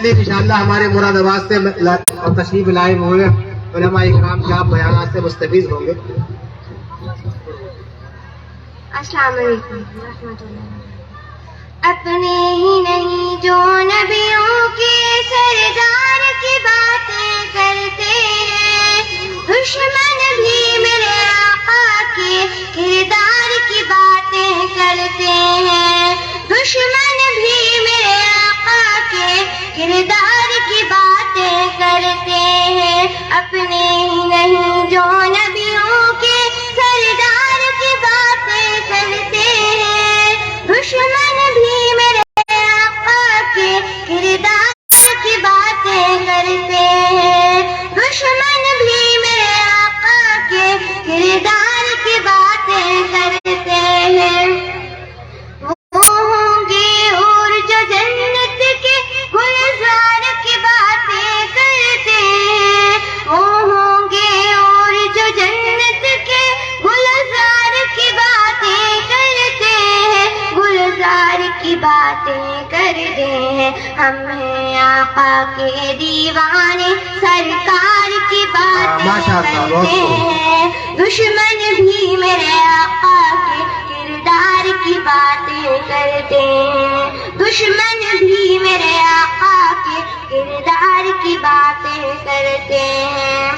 انشاءاللہ ہمارے مراد آباد سے اور تشریف لائے ہوئے علماء اکرام کے آپ بیانات سے مستفیض ہوں گے. السلام علیکم ورحمۃ اللہ. اپنے ہی نہیں جو نبیوں کے سردار کی باتیں کرتے ہیں, دشمن بھی میرے آقا کے کردار کی باتیں کرتے ہیں, دشمن بھی میرے آقا کے کردار کی باتیں کرتے ہیں. اپنے ہی نہیں جو نبیوں کے سردار کی باتیں کرتے ہیں, دشمن بھی میرے آقا کے کردار کی باتیں کرتے ہیں, دشمن بھی میرے آقا کے کردار کی باتیں کرتے ہیں. وہ ہوں گے اور جو جنت کے گلزار کی باتیں کرتے ہیں, وہ ہوں گے اور جو جنت کے گلزار کی باتیں کرتے ہیں, گلزار کی باتیں کرتے ہیں. ہم ہیں آقا کے دیوانے, سرکار کی باتیں کرتے ہیں, دشمن بھی میرے آقا کے کردار کی باتیں کرتے ہیں, دشمن بھی میرے آقا کے کردار کی باتیں کرتے ہیں.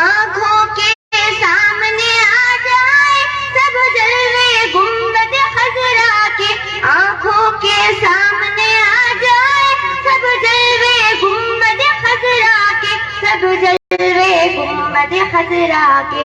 آنکھوں کے سامنے آ جائے سب جلوے گنبد خضرا کے, آنکھوں کے سامنے آ جائے سب جلوے گنبد خضرا کے, سب جلوے گنبد خضرا کے.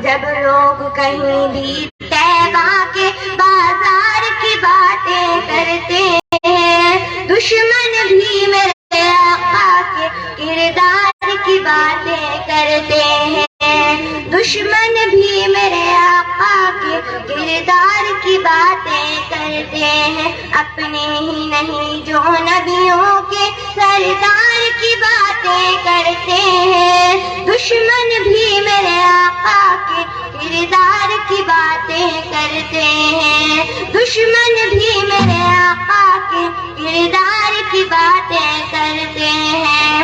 جب لوگ کہیں بھی طیبہ کے بازار کی باتیں کرتے ہیں, دشمن بھی میرے آقا کے کردار کی باتیں کرتے ہیں, دشمن بھی میرے آقا کے کردار کی باتیں کرتے ہیں. اپنے ہی نہیں جو نبیوں کے سردار کی باتیں کرتے ہیں, دشمن بھی میرے آقا کے کردار کی باتیں کرتے ہیں, دشمن بھی میرے آقا کے کردار کی باتیں کرتے ہیں.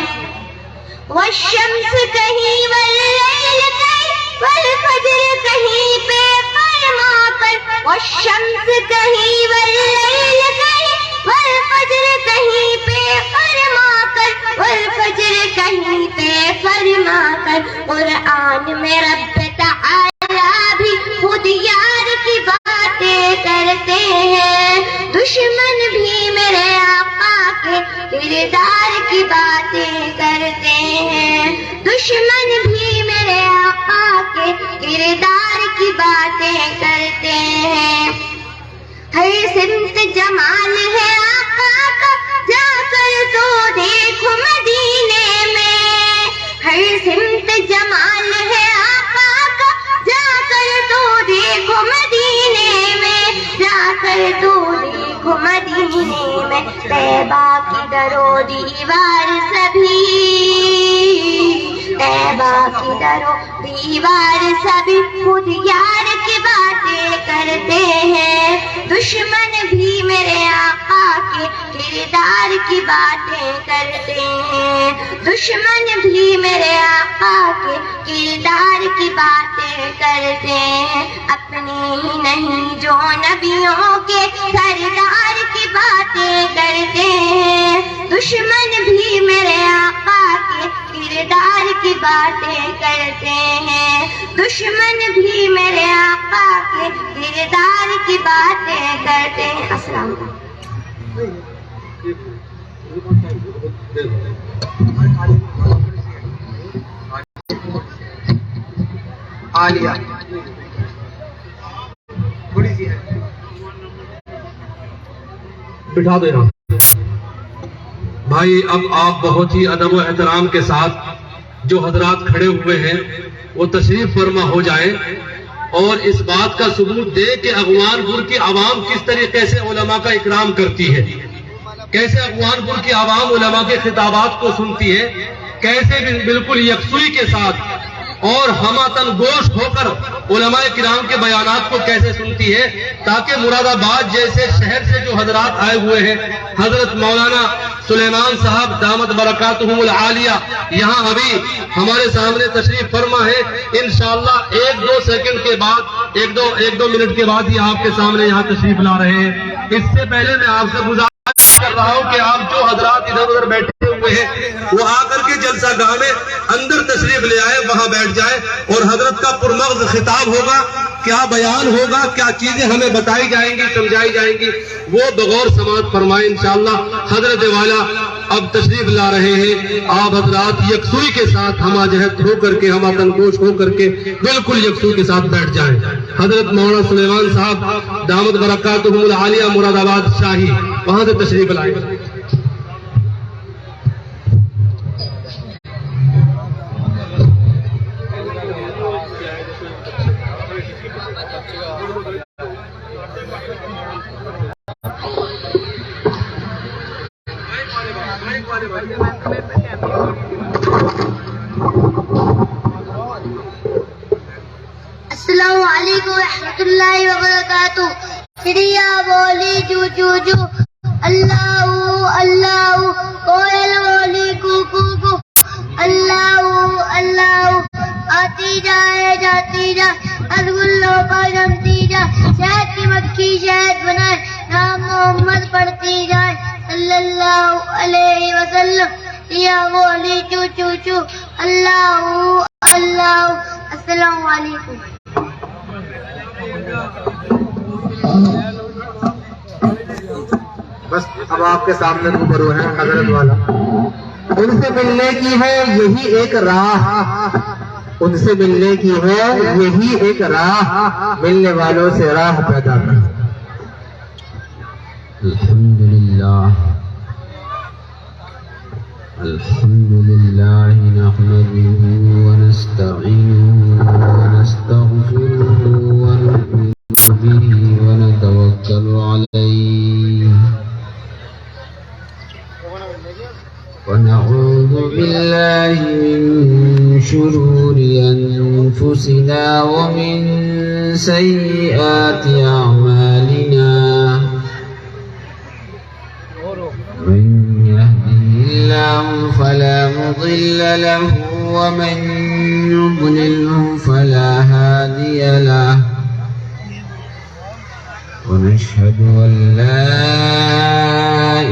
والشمس کہیں واللیل کہیں والفجر کہیں پہ فرما کر, والشمس کہیں واللیل کہیں والفجر کہیں پہ فرما کر, والفجر کہیں پہ فرما کر. قرآن میں رب تعالی بھی خود یار کی باتیں کرتے ہیں, دشمن بھی میرے آقا کے کردار کی باتیں کرتے ہیں, دشمن بھی میرے آقا کے کردار کی باتیں کرتے ہیں. ہر سمت جمال ہے آقا کا, جا کر تو دیکھو مدینے میں, ہر سمت جمال ہے آقا کا, جا کر تو دیکھو مدینے میں, جا کر تو دیکھو مدینے میں. طیبہ کی در و دیوار سبھی, طیبہ کی در و دیوار سبھی خود یار کی باتیں کرتے ہیں, دشمن بھی میرے آقا کے کردار کی باتیں کرتے ہیں, دشمن بھی میرے آقا کے کردار کی باتیں کرتے ہیں. اپنے ہی نہیں جو نبیوں کے سردار کی باتیں کرتے ہیں, دشمن بھی میرے آقا کے کردار کی باتیں کرتے ہیں, دشمن بھی میرے آقا کے کردار کی باتیں کرتے ہیں. السلام علیکم. عالیہ تھوڑی سی ہے, بٹھا دو یہاں. بھائی اب آپ بہت ہی ادب و احترام کے ساتھ جو حضرات کھڑے ہوئے ہیں وہ تشریف فرما ہو جائیں, اور اس بات کا ثبوت دے کہ افغان پور کی عوام کس طریقے سے علماء کا اکرام کرتی ہے, کیسے افغان پور کی عوام علماء کے خطابات کو سنتی ہے, کیسے بالکل یکسوئی کے ساتھ اور ہماتن گوش ہو کر علماء کرام کے بیانات کو کیسے سنتی ہے, تاکہ مراد آباد جیسے شہر سے جو حضرات آئے ہوئے ہیں, حضرت مولانا سلیمان صاحب دامت برکاتہم العالیہ یہاں ابھی ہمارے سامنے تشریف فرما ہے. انشاءاللہ 1-2 سیکنڈ کے بعد 1-2 منٹ کے بعد ہی آپ کے سامنے یہاں تشریف لا رہے ہیں. اس سے پہلے میں آپ سے گزارش کر رہا ہوں کہ آپ جو حضرات ادھر ادھر بیٹھے ہوئے ہیں وہ آ کر کے جلسہ گاہ میں اندر تشریف لے آئے, وہاں بیٹھ جائے اور حضرت کا پرمغز خطاب ہوگا, کیا بیان ہوگا, کیا چیزیں ہمیں بتائی جائیں گی, سمجھائی جائیں گی, وہ بغور سماعت فرمائے انشاءاللہ. حضرت والا اب تشریف لا رہے ہیں. آپ حضرات یکسوئی کے ساتھ ہمہ جہت ہو کر کے, ہمہ تنگوش ہو کر کے بالکل یکسوئی کے ساتھ بیٹھ جائیں. حضرت مولانا سلیمان صاحب دامت برکاتہم العالیہ مراد آباد شاہی وہاں سے تشریف لائے. السلام علیکم ورحمۃ اللہ وبرکاتہ. چڑیا بولی چو چو چو, اللہ اللہ, کوئل بولی کو کو کو, اللہ اللہ, آتی جائے جاتی جائے, رسگلوں پر جمتی جائے, شہد کی مکھی شہد بنائے, نام محمد پڑھتی جائے صلی اللہ علیہ وسلم. چڑیا بولی چو چو چو, اللہ اللہ. السلام علیکم. بس اب آپ کے سامنے روبرو ہے حضرت والا. ان سے ملنے کی ہے یہی ایک راہ, ان سے ملنے کی ہے یہی ایک راہ, ملنے والوں سے راہ پیدا کر. الحمدللہ الحمدللہ نحمده ونستعینه ونستغفره ونؤمن به ونتوکل علیہ ونعوذ باللہ من شرور انفسنا ومن سیئات اعمالنا من يهده الله فلا مضل له ومن يضلله فلا هادي له ونشهد أن لا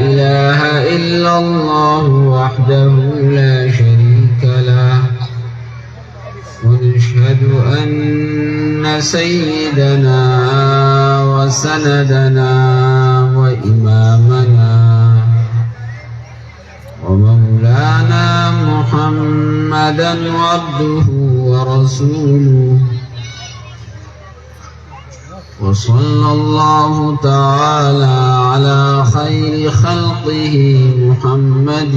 إله إلا الله وحده لا شريك له ونشهد أن سيدنا وسندنا وإمامنا ومولانا محمدا عبده ورسوله وصلى الله تعالى على خير خلقه محمد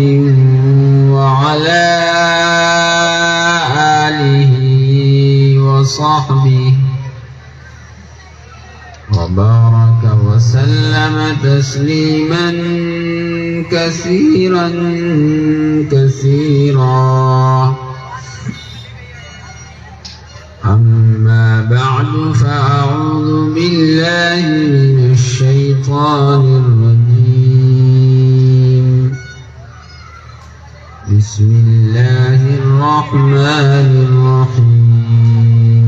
وعلى آله وصحبه وبارك وسلم تسليما كثيرا كثيرا. أما بعد فأعوذ بالله من الشيطان الرجيم. بسم الله الرحمن الرحيم.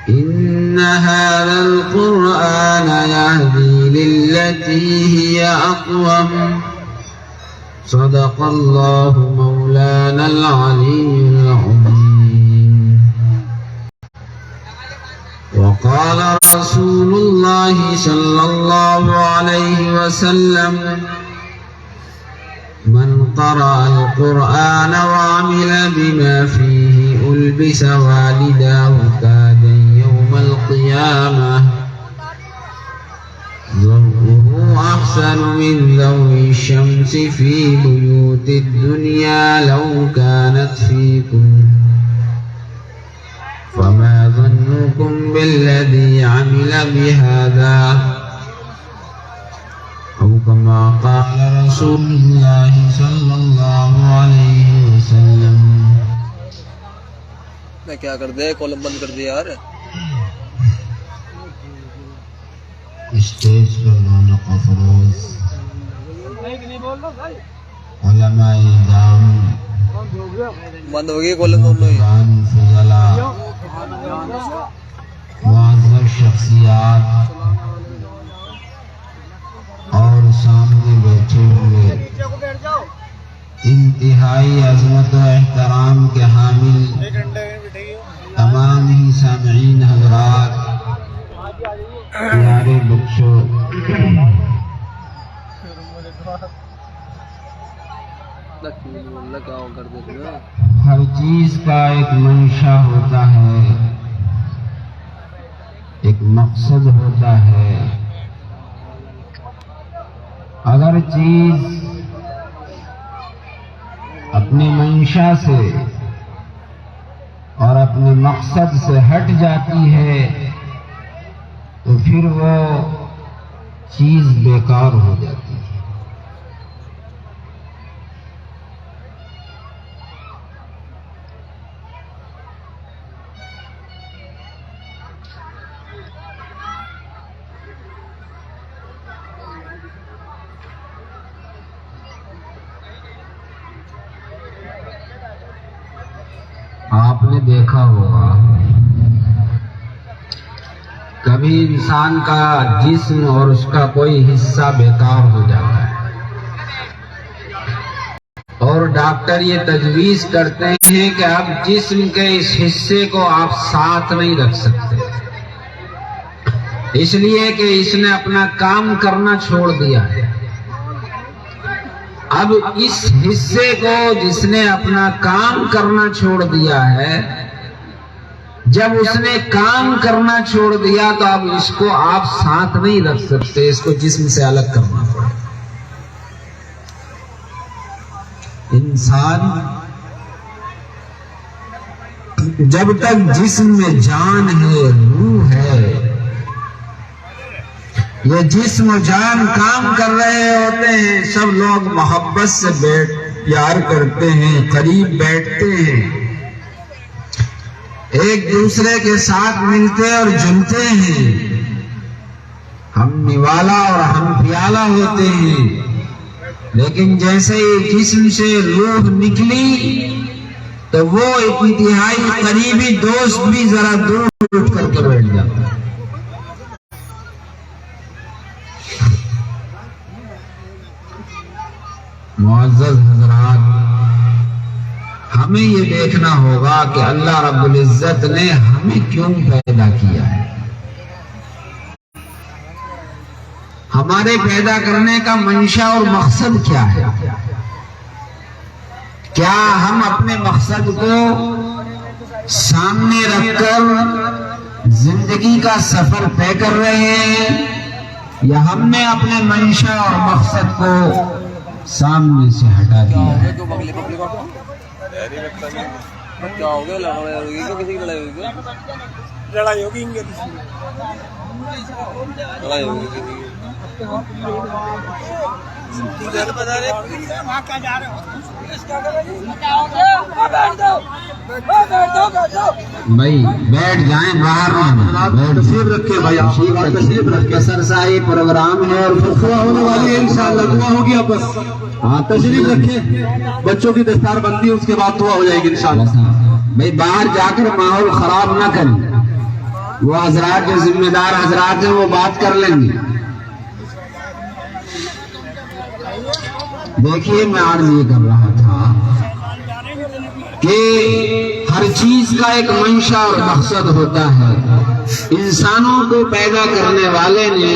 إن هذا القرآن يهدي للتي هي أقوم. صدق الله مولانا العلي العظيم. وقال رسول الله صلى الله عليه وسلم من قرأ القرآن وعمل بما فيه ألبس والداه تاجا يوم القيامة ضوءه أحسن من ضوء الشمس في بيوت الدنيا لو كانت فيكم. فما ظنكم بالذي عمل بهذا أو كما قال رسول الله صلى الله عليه وسلم. میں کیا کر دے کالم بند کر دیا یار. اسٹیج پر رونق افروز علماء دام بند ہو گئی کالم دونوں ہی جان فضلا معزز شخصیات اور سامنے بیٹھے ہوئے انتہائی عظمت و احترام کے حامل تمام ہی سامعین حضرات، پیارے بچوں، ہر چیز کا ایک منشا ہوتا ہے، ایک مقصد ہوتا ہے۔ اگر چیز اپنے منشا سے اور اپنے مقصد سے ہٹ جاتی ہے تو پھر وہ چیز بیکار ہو جاتی ہے۔ آپ نے دیکھا ہوگا کبھی انسان کا جسم اور اس کا کوئی حصہ بیکار ہو جاتا ہے اور ڈاکٹر یہ تجویز کرتے ہیں کہ اب جسم کے اس حصے کو آپ ساتھ نہیں رکھ سکتے، اس لیے کہ اس نے اپنا کام کرنا چھوڑ دیا ہے۔ اب اس حصے کو جس نے اپنا کام کرنا چھوڑ دیا ہے، جب اس نے کام کرنا چھوڑ دیا تو اب اس کو آپ ساتھ نہیں رکھ سکتے، اس کو جسم سے الگ کرنا پڑے۔ انسان جب تک جسم میں جان ہے، روح ہے، یہ جسم و جان کام کر رہے ہوتے ہیں، سب لوگ محبت سے پیار کرتے ہیں، قریب بیٹھتے ہیں، ایک دوسرے کے ساتھ ملتے اور جلتے ہیں، ہم نوالا اور ہم پیالہ ہوتے ہیں۔ لیکن جیسے ہی جسم سے روح نکلی تو وہ انتہائی قریبی دوست بھی ذرا دور اٹھ کر کے بیٹھ جاتا ہے۔ معزز حضرات، ہمیں یہ دیکھنا ہوگا کہ اللہ رب العزت نے ہمیں کیوں پیدا کیا ہے، ہمارے پیدا کرنے کا منشا اور مقصد کیا ہے۔ کیا ہم اپنے مقصد کو سامنے رکھ کر زندگی کا سفر طے کر رہے ہیں، یا ہم نے اپنے منشا اور مقصد کو سامنے سے ہٹا دیا ہے؟ کیا ہو گیا؟ لڑائی ہوگی کیا؟ کسی کی لڑائی ہوگی کیا؟ لڑائی ہوگی لڑائی ہوگی کسی کی؟ بھائی بیٹھ جائیں، باہر تشریف رکھے بھائی، آپ تشریف رکھے، سرساری پروگرام ہے اور فتویٰ ہونے والی ہے، انشاءاللہ دعا ہوگی۔ آپ بس ہاں تشریف رکھے، بچوں کی دستار بندی، اس کے بعد دعا ہو جائے گی انشاءاللہ۔ بھائی باہر جا کر ماحول خراب نہ کریں، وہ حضرات جو ذمہ دار حضرات ہیں وہ بات کر لیں گے۔ دیکھیے میں عرض یہ کر رہا تھا کہ ہر چیز کا ایک منشا اور مقصد ہوتا ہے۔ انسانوں کو پیدا کرنے والے نے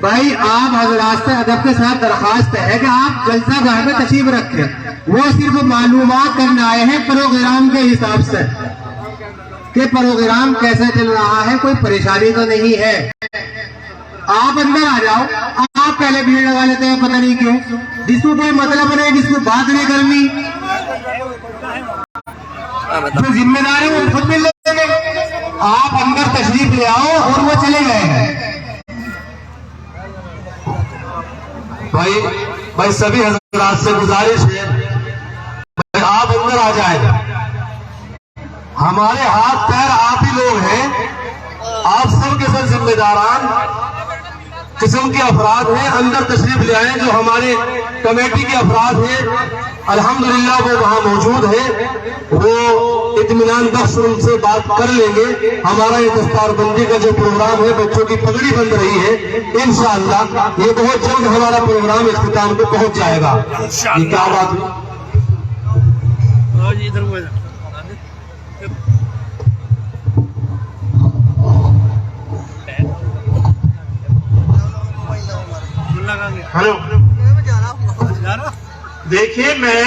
بھائی آپ حضرات سے ادب کے ساتھ درخواست ہے کہ آپ جلسہ گاہ میں تشریف رکھیں، وہ صرف معلومات کرنے آئے ہیں پروگرام کے حساب سے کہ پروگرام کیسے چل رہا ہے، کوئی پریشانی تو نہیں ہے۔ آپ اندر آ جاؤ، آپ پہلے بھیڑ لگا لیتے ہیں پتہ نہیں کیوں، جس کو کوئی مطلب نہیں، جس کو بات نہیں کرنی، جو ذمہ دار ہے وہ خود مل لیتے ہیں۔ آپ اندر تشریف لے آؤ اور وہ چلے گئے ہیں۔ بھائی سبھی حضرات سے گزارش ہے، بھائی آپ اندر آ جائیں، ہمارے ہاتھ پیر آپ ہی لوگ ہیں، آپ سب کے سب ذمہ داران، قسم کے افراد ہیں اندر تشریف لے آئیں جو ہمارے کمیٹی کے افراد ہیں الحمدللہ وہ وہاں موجود ہیں وہ اطمینان بخش ان سے بات کر لیں گے ہمارا یہ دستار بندی کا جو پروگرام ہے بچوں کی پگڑی بند رہی ہے انشاءاللہ یہ بہت جلد ہمارا پروگرام اختتام پہ پہنچ جائے گا یہ کیا بات ہے ہلو دیکھیے میں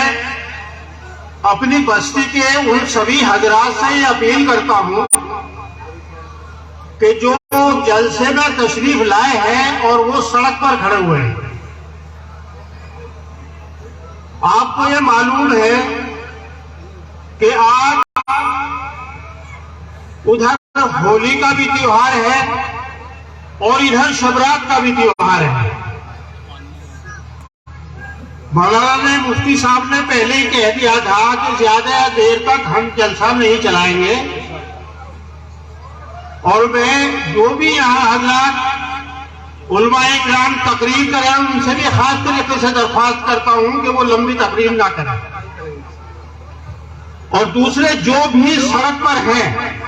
اپنی بستی کے ان سبھی حضرات سے یہ اپیل کرتا ہوں کہ جو جلسے میں تشریف لائے ہیں اور وہ سڑک پر کھڑے ہوئے ہیں آپ کو یہ معلوم ہے کہ آج ادھر ہولی کا بھی تیوہار ہے اور ادھر شبرات کا بھی تیوہار ہے مولانا نے مفتی صاحب نے پہلے ہی کہہ دیا تھا کہ زیادہ دیر تک ہم جلسہ نہیں چلائیں گے اور میں جو بھی یہاں حضرات علماء کرام تقریر کریں ان سے بھی خاص طریقے سے درخواست کرتا ہوں کہ وہ لمبی تقریر نہ کریں اور دوسرے جو بھی سڑک پر ہیں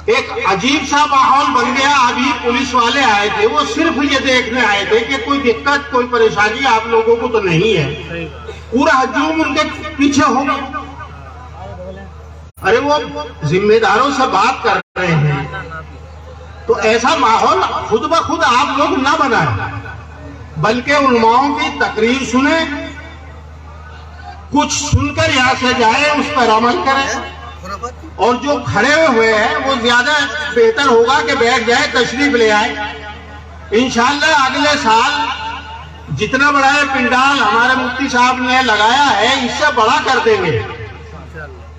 ایک عجیب سا ماحول بن گیا ابھی پولیس والے آئے تھے وہ صرف یہ دیکھنے آئے تھے کہ کوئی دقت کوئی پریشانی آپ لوگوں کو تو نہیں ہے پورا ہجوم ان کے پیچھے ہوگا ارے وہ ذمہ داروں سے بات کر رہے ہیں تو ایسا ماحول خود بخود آپ لوگ نہ بنائیں بلکہ علماؤں کی تقریر سنیں کچھ سن کر یہاں سے جائیں اس پر عمل کریں اور جو کھڑے ہوئے ہیں وہ زیادہ بہتر ہوگا کہ بیٹھ جائے تشریف لے آئے انشاءاللہ اگلے سال جتنا بڑا ہے پنڈال ہمارے مفتی صاحب نے لگایا ہے اس سے بڑا کر دیں گے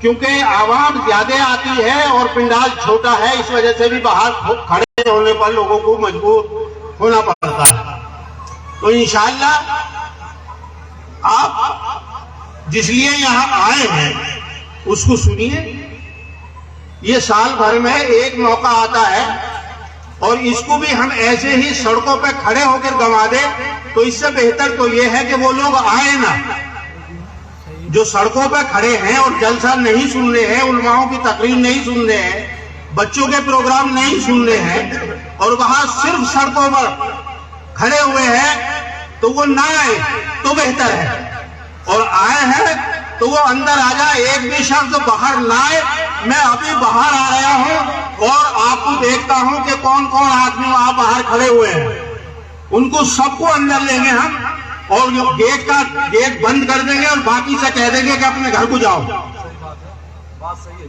کیونکہ عوام زیادہ آتی ہے اور پنڈال چھوٹا ہے اس وجہ سے بھی باہر کھڑے ہونے پر لوگوں کو مجبور ہونا پڑتا ہے تو انشاءاللہ آپ جس لیے یہاں آئے ہیں اس کو سنیے یہ سال بھر میں ایک موقع آتا ہے اور اس کو بھی ہم ایسے ہی سڑکوں پہ کھڑے ہو کر گنوا دیں تو اس سے بہتر تو یہ ہے کہ وہ لوگ آئے نا جو سڑکوں پہ کھڑے ہیں اور جلسہ نہیں سن رہے ہیں علماؤں کی تقریر نہیں سن رہے ہیں بچوں کے پروگرام نہیں سن رہے ہیں اور وہاں صرف سڑکوں پر کھڑے ہوئے ہیں تو وہ نہ آئے تو بہتر ہے اور آئے ہیں تو وہ اندر آ جائے ایک بھی شخص باہر نہ آئے میں ابھی باہر آ رہا ہوں اور آپ کو دیکھتا ہوں کہ کون کون آدمی وہاں باہر کھڑے ہوئے ہیں ان کو سب کو اندر لیں گے ہم اور گیٹ بند کر دیں گے اور باقی سے کہہ دیں گے کہ اپنے گھر کو جاؤ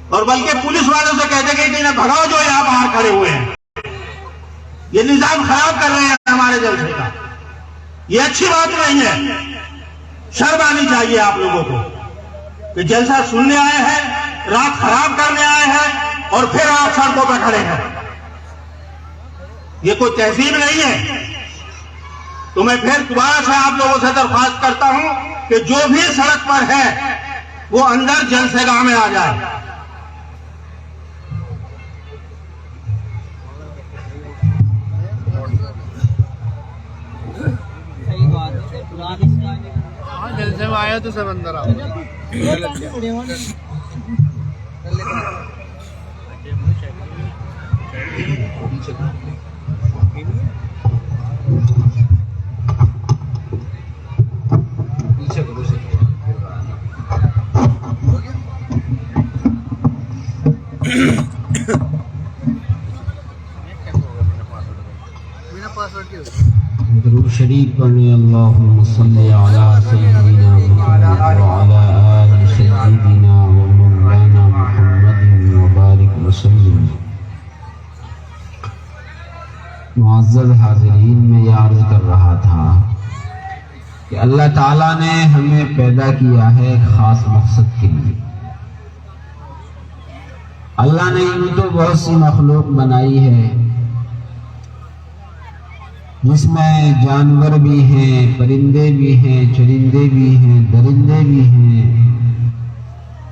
اور بلکہ پولیس والوں سے کہہ دیں گے کہ انہیں بھگاؤ جو یہاں باہر کھڑے ہوئے ہیں یہ نظام خراب کر رہے ہیں ہمارے جلسے کا یہ اچھی بات نہیں ہے شرم آنی چاہیے آپ لوگوں کو کہ جلسہ سننے آئے ہیں رات خراب کرنے آئے ہیں اور پھر آپ سڑکوں پہ کھڑے ہیں یہ کوئی تہذیب نہیں ہے تو میں پھر دوبارہ سے آپ لوگوں سے درخواست کرتا ہوں کہ جو بھی سڑک پر ہے وہ اندر جلسے گاہ میں آ جائے جلسے میں آیا تو سب اندر آؤ درود شریف پڑھیں اللہم صلی علی سیدنا محمد وعلی آل سیدنا ومولانا محمد وبارک وسلم معزز حاضرین میں یہ عرض کر رہا تھا کہ اللہ تعالیٰ نے ہمیں پیدا کیا ہے ایک خاص مقصد کے لیے اللہ نے یوں تو بہت سی مخلوق بنائی ہے جس میں جانور بھی ہیں پرندے بھی ہیں چرندے بھی ہیں درندے بھی ہیں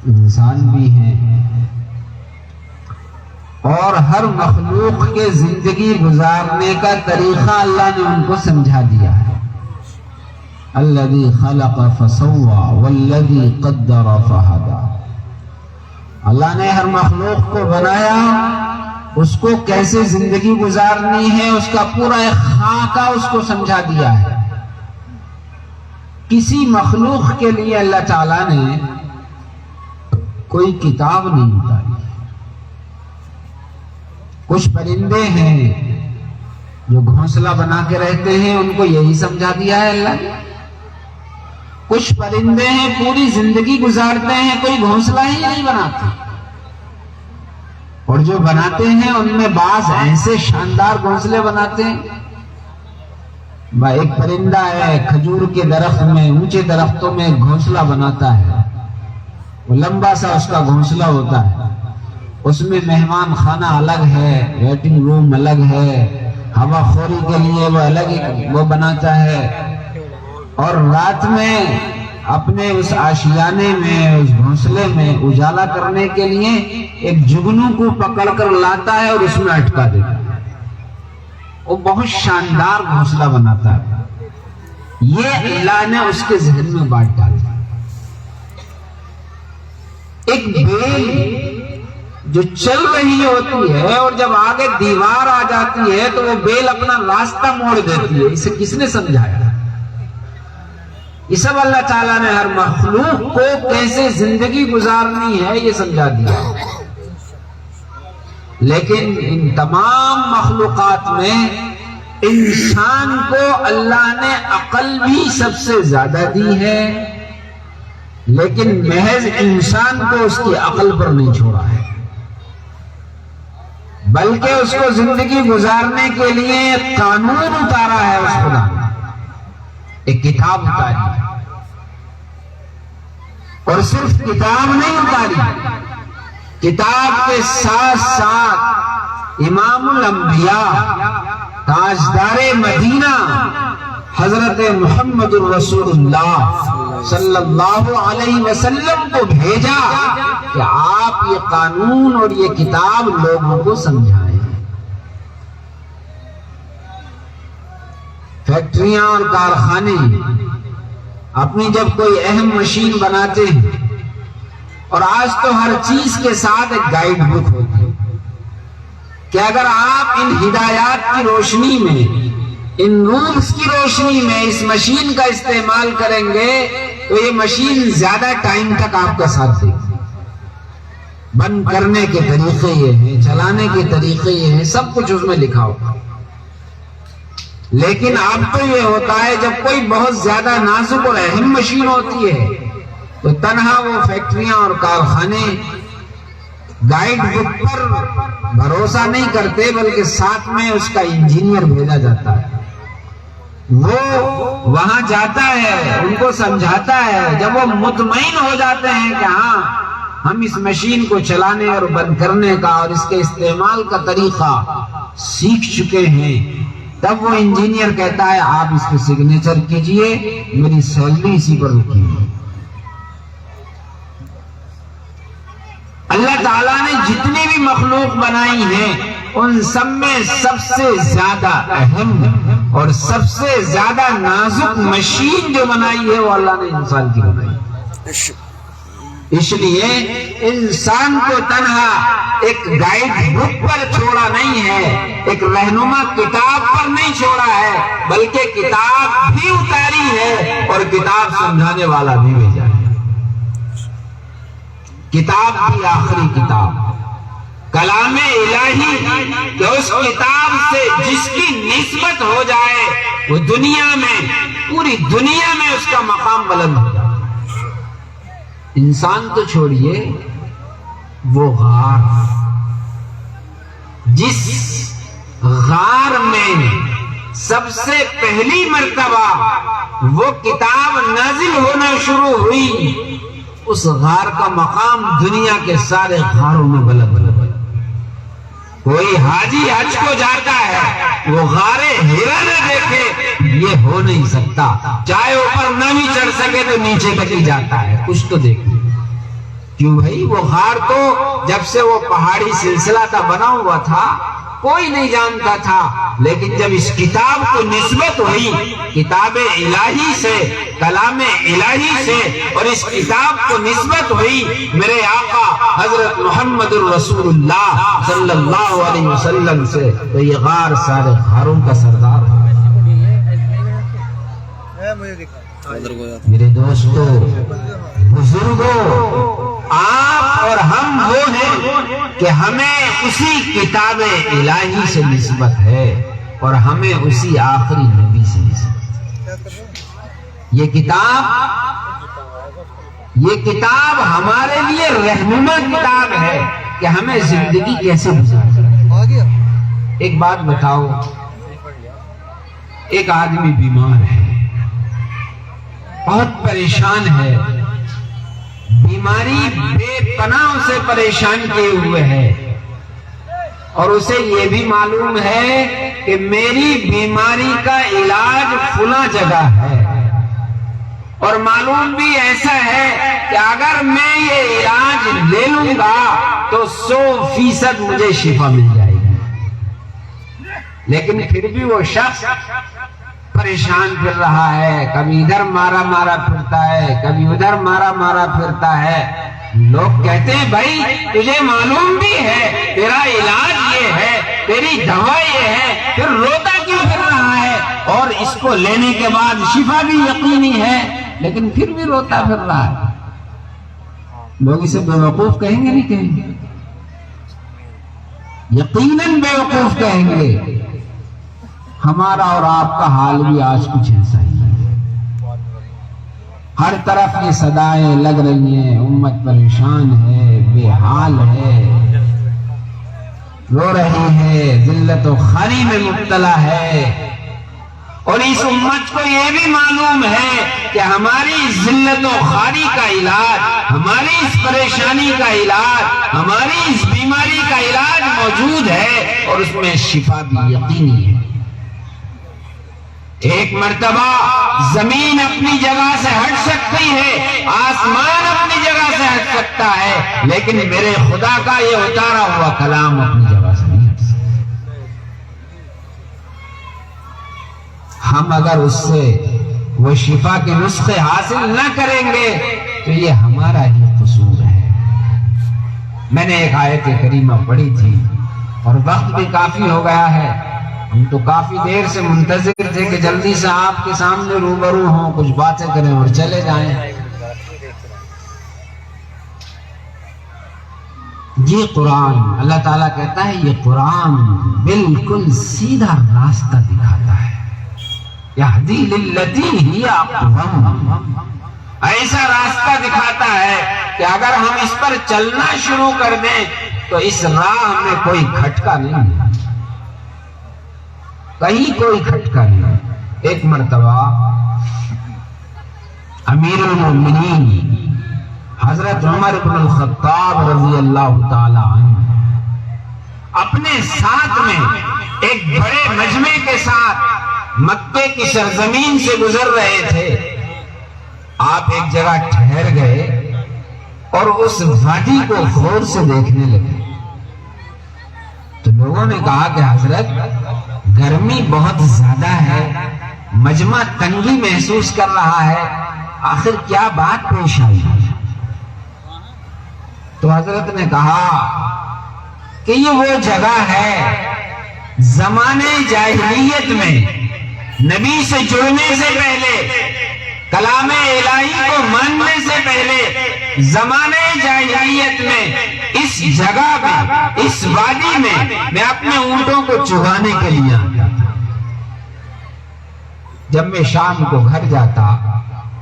انسان بھی ہیں اور ہر مخلوق کے زندگی گزارنے کا طریقہ اللہ نے ان کو سمجھا دیا ہے. الذی خلق فسوى والذی قدر فہدی. اللہ نے ہر مخلوق کو بنایا، اس کو کیسے زندگی گزارنی ہے اس کا پورا ایک خاکہ اس کو سمجھا دیا ہے. کسی مخلوق کے لیے اللہ تعالیٰ نے کوئی کتاب نہیں اتاری. کچھ پرندے ہیں جو گھونسلہ بنا کے رہتے ہیں، ان کو یہی سمجھا دیا ہے اللہ نے. کچھ پرندے ہیں پوری زندگی گزارتے ہیں، کوئی گھونسلہ ہی نہیں بناتے، اور جو بناتے ہیں ان میں بعض ایسے شاندار گھونسلے بناتے ہیں. ایک پرندہ ہے کھجور کے درخت میں، اونچے درختوں میں گھونسلہ بناتا ہے. وہ لمبا سا اس کا گھونسلہ ہوتا ہے، اس میں مہمان خانہ الگ ہے، ویٹنگ روم الگ ہے، ہوا خوری کے لیے وہ الگ وہ بناتا ہے. اور رات میں اپنے اس آشیانے میں، اس گھونسلے میں اجالا کرنے کے لیے ایک جگنو کو پکڑ کر لاتا ہے اور اس میں اٹکا دیتا ہے. وہ بہت شاندار گھونسلہ بناتا ہے. یہ اللہ نے اس کے ذہن میں بانٹ ڈالا. ایک بیل جو چل رہی ہوتی ہے اور جب آگے دیوار آ جاتی ہے تو وہ بیل اپنا راستہ موڑ دیتی ہے. اسے کس نے سمجھایا؟ یہ سب اللہ تعالیٰ نے ہر مخلوق کو کیسے زندگی گزارنی ہے یہ سمجھا دیا. لیکن ان تمام مخلوقات میں انسان کو اللہ نے عقل بھی سب سے زیادہ دی ہے، لیکن محض انسان کو اس کی عقل پر نہیں چھوڑا ہے، بلکہ اس کو زندگی گزارنے کے لیے ایک قانون اتارا ہے. اس خدا نے ایک کتاب اتاری، اور صرف کتاب نہیں اتاری، کتاب کے ساتھ ساتھ امام الانبیاء تاجدار مدینہ حضرت محمد الرسول اللہ صلی اللہ علیہ وسلم کو بھیجا کہ آپ یہ قانون اور یہ کتاب لوگوں کو سمجھائیں. فیکٹریاں اور کارخانے اپنی جب کوئی اہم مشین بناتے ہیں، اور آج تو ہر چیز کے ساتھ ایک گائیڈ بک ہوتی ہے کہ اگر آپ ان ہدایات کی روشنی میں، ان رولز کی روشنی میں اس مشین کا استعمال کریں گے تو یہ مشین زیادہ ٹائم تک آپ کا ساتھ دے گی. بند کرنے کے طریقے یہ ہیں، چلانے کے طریقے یہ ہیں، سب کچھ اس میں لکھا ہوگا. لیکن اب تو یہ ہوتا ہے جب کوئی بہت زیادہ نازک اور اہم مشین ہوتی ہے تو تنہا وہ فیکٹریاں اور کارخانے گائیڈ بک پر بھروسہ نہیں کرتے، بلکہ ساتھ میں اس کا انجینئر بھیجا جاتا ہے. وہ وہاں جاتا ہے، ان کو سمجھاتا ہے. جب وہ مطمئن ہو جاتے ہیں کہ ہاں ہم اس مشین کو چلانے اور بند کرنے کا اور اس کے استعمال کا طریقہ سیکھ چکے ہیں، تب وہ انجینئر کہتا ہے آپ اس پہ سگنیچر کیجئے، میری سیلری اسی پر رکھیے. اللہ تعالیٰ نے جتنی بھی مخلوق بنائی ہیں ان سب میں سب سے زیادہ اہم اور سب سے زیادہ نازک مشین جو بنائی ہے وہ اللہ نے انسان کی بنائی. اس لیے انسان کو تنہا ایک گائیڈ بک پر چھوڑا نہیں ہے، ایک رہنما کتاب پر نہیں چھوڑا ہے، بلکہ کتاب بھی اتاری ہے اور کتاب سمجھانے والا بھی بھیجا ہے. کتاب بھی آخری کتاب، کلام الہی، کہ اس کتاب سے جس کی نسبت ہو جائے وہ دنیا میں، پوری دنیا میں اس کا مقام بلند ہو جائے. انسان تو چھوڑیے، وہ غار، جس غار میں سب سے پہلی مرتبہ وہ کتاب نازل ہونا شروع ہوئی، اس غار کا مقام دنیا کے سارے غاروں میں بلند ہے. کوئی حاجی حج کو جاتا ہے، وہ غار ہرا نہ دیکھے یہ ہو نہیں سکتا. چاہے اوپر نہ بھی چڑھ سکے تو نیچے تک ہی جاتا ہے، کچھ تو دیکھیں. کیوں بھائی؟ وہ غار تو جب سے وہ پہاڑی سلسلہ کا بنا ہوا تھا کوئی نہیں جانتا تھا، لیکن جب اس کتاب کو نسبت ہوئی کتاب الہی سے، کلام الہی سے، اور اس کتاب کو نسبت ہوئی میرے آقا حضرت محمد الرسول اللہ صلی اللہ علیہ وسلم سے، تو یہ غار سارے غاروں کا سردار ہو گیا۔ میرے دوستو، بزرگوں، آپ اور ہم وہ ہیں کہ ہمیں اسی کتاب الہی سے نسبت ہے اور ہمیں اسی آخری نبی سے نسبت ہے۔ یہ کتاب ہمارے لیے رہنما کتاب ہے کہ ہمیں زندگی کیسے گزارنا۔ ایک بات بتاؤ، ایک آدمی بیمار ہے، بہت پریشان ہے، بیماری بے پناہ اسے پریشان کیے ہوئے ہے، اور اسے یہ بھی معلوم ہے کہ میری بیماری کا علاج فلاں جگہ ہے، اور معلوم بھی ایسا ہے کہ اگر میں یہ علاج لے لوں گا تو 100% مجھے شفا مل جائے گی، لیکن پھر بھی وہ شخص پریشان پھر رہا ہے، کبھی ادھر مارا مارا پھرتا ہے، کبھی ادھر مارا مارا پھرتا ہے۔ لوگ کہتے ہیں بھائی تجھے معلوم بھی ہے تیرا علاج یہ ہے، تیری دوا یہ ہے، پھر روتا کیوں پھر رہا ہے؟ اور اس کو لینے کے بعد شفا بھی یقینی ہے، لیکن پھر بھی روتا پھر رہا ہے۔ لوگ اسے بیوقوف کہیں گے نہیں کہیں گے؟ یقیناً بیوقوف کہیں گے۔ ہمارا اور آپ کا حال بھی آج کچھ ایسا ہی ہے، ہر طرف یہ صدائیں لگ رہی ہیں، امت پریشان ہے، بے حال ہے، رو رہی ہے، ذلت و خواری میں مبتلا ہے، اور اس امت کو یہ بھی معلوم ہے کہ ہماری ذلت و خواری کا علاج، ہماری اس پریشانی کا علاج، ہماری اس بیماری کا علاج موجود ہے، اور اس میں شفا بھی یقینی ہے۔ ایک مرتبہ زمین اپنی جگہ سے ہٹ سکتی ہے، آسمان اپنی جگہ سے ہٹ سکتا ہے، لیکن میرے خدا کا یہ اتارا ہوا کلام اپنی جگہ سے نہیں ہٹ سکتا۔ ہم اگر اس سے وہ شفا کے نسخے حاصل نہ کریں گے تو یہ ہمارا ہی قصور ہے۔ میں نے ایک آیت کریمہ پڑھی تھی، اور وقت بھی کافی ہو گیا ہے، ہم تو کافی دیر سے منتظر تھے کہ جلدی سے آپ کے سامنے روبرو ہوں، کچھ باتیں کریں اور چلے جائیں۔ یہ قرآن، اللہ تعالیٰ کہتا ہے یہ قرآن بالکل سیدھا راستہ دکھاتا ہے، یہدی للتی ہی اقوم، ایسا راستہ دکھاتا ہے کہ اگر ہم اس پر چلنا شروع کر دیں تو اس راہ میں کوئی کھٹکا نہیں ہے، کہیں کوئی کھٹکا نہیں۔ ایک مرتبہ امیر المومنین حضرت عمر بن الخطاب رضی اللہ تعالی عنہ اپنے ساتھ میں ایک بڑے مجمع کے ساتھ مکے کی سرزمین سے گزر رہے تھے۔ آپ ایک جگہ ٹھہر گئے اور اس وادی کو غور سے دیکھنے لگے، تو لوگوں نے کہا کہ حضرت گرمی بہت زیادہ ہے، مجمع تنگی محسوس کر رہا ہے، آخر کیا بات پیش آئی؟ تو حضرت نے کہا کہ یہ وہ جگہ ہے زمانے جاہلیت میں نبی سے جڑنے سے پہلے، کلام الہی کو ماننے سے پہلے، زمانے جاہلیت میں اس جگہ میں، اس وادی میں اپنے اونٹوں کو چرانے کے لیے آتا تھا۔ جب میں شام کو گھر جاتا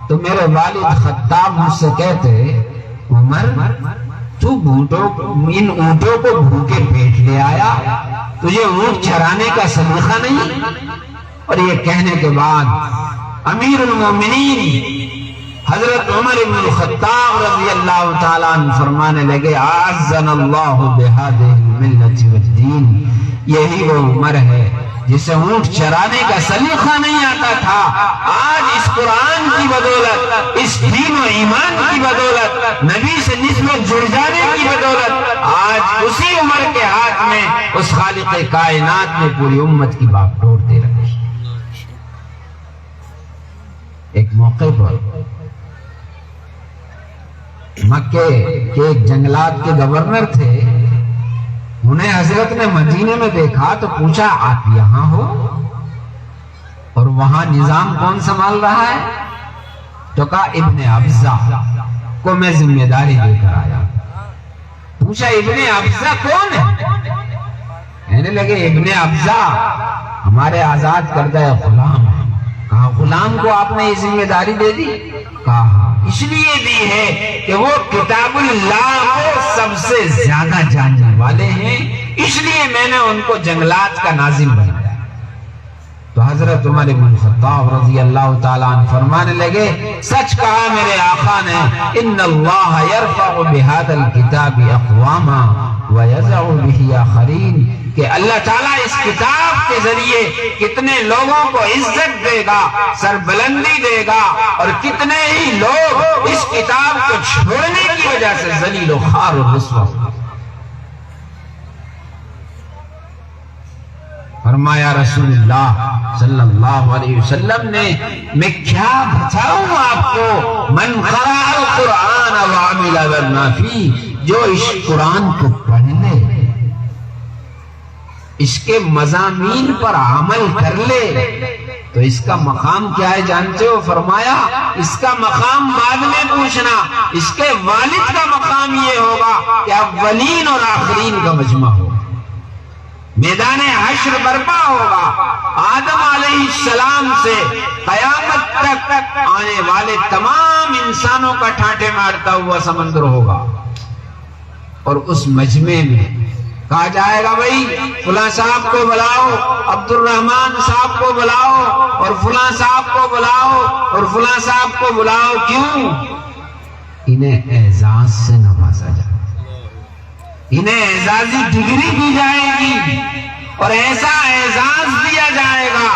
تو میرے والد خطاب مجھ سے کہتے، عمر تو ان اونٹوں کو بھوکے پیٹ لے آیا، تجھے اونٹ چرانے کا سلیقہ نہیں؟ اور یہ کہنے کے بعد امیر المومنین حضرت عمر بن الخطاب رضی اللہ تعالیٰ عنہ فرمانے لگے، اعزنا اللہ بہذہ الملت والدین، یہی وہ عمر ہے جسے اونٹ چرانے کا سلیقہ نہیں آتا تھا، آج اس قرآن کی بدولت، اس دین و ایمان کی بدولت، نبی سے نسبت جڑ جانے کی بدولت، آج اسی عمر کے ہاتھ میں اس خالق کائنات نے پوری امت کی باپ ڈور دے رکھی۔ ایک موقع پر مکے کے ایک جنگلات کے گورنر تھے، انہیں حضرت نے مدینے میں دیکھا تو پوچھا آپ یہاں ہو اور وہاں نظام کون سنبھال رہا ہے؟ تو کہا ابن ابزہ کو میں ذمہ داری دے کر آیا۔ پوچھا ابن ابزہ کون ہے؟ کہنے لگے ابن ابزہ ہمارے آزاد کردہ غلام ہے۔ کہا غلام کو آپ نے یہ ذمہ داری دے دی؟ کہا اس لیے دی ہے کہ وہ کتاب اللہ کو سب سے زیادہ جاننے والے ہیں، اس لیے میں نے ان کو جنگلات کا ناظم بنایا۔ تو حضرت عمر بن خطاب رضی اللہ تعالیٰ عنہ فرمانے لگے سچ کہا میرے آقا نے، ان اللہ یرفع بہذا الکتاب اقواما ویضع بہ آخرین، کہ اللہ تعالیٰ اس کتاب کے ذریعے کتنے لوگوں کو عزت دے گا، سربلندی دے گا، اور کتنے ہی لوگ اس کتاب کو چھوڑنے کی وجہ سے ذلیل و خوار و رسوا۔ فرمایا رسول اللہ صلی اللہ علیہ وسلم نے میں کیا بتاؤں آپ کو، من قرأ القرآن وعمل بما فیہ، جو اس قرآن کو پڑھ لے، اس کے مضامین پر عمل کر لے، تو اس کا مقام کیا ہے جانتے ہو؟ فرمایا اس کا مقام بعد میں پوچھنا، اس کے والد کا مقام یہ ہوگا کہ اولین اور آخرین کا مجمع ہوگا، میدان حشر برپا ہوگا، آدم علیہ السلام سے قیامت تک آنے والے تمام انسانوں کا ٹھاٹھے مارتا ہوا سمندر ہوگا، اور اس مجمع میں کہا جائے گا بھائی فلاں صاحب کو بلاؤ، عبد الرحمن صاحب کو بلاؤ، اور فلاں صاحب کو بلاؤ، اور فلاں صاحب کو بلاؤ، کیوں؟ انہیں اعزاز سے نوازا جائے، انہیں اعزازی ڈگری دی جائے گی، اور ایسا اعزاز دیا جائے گا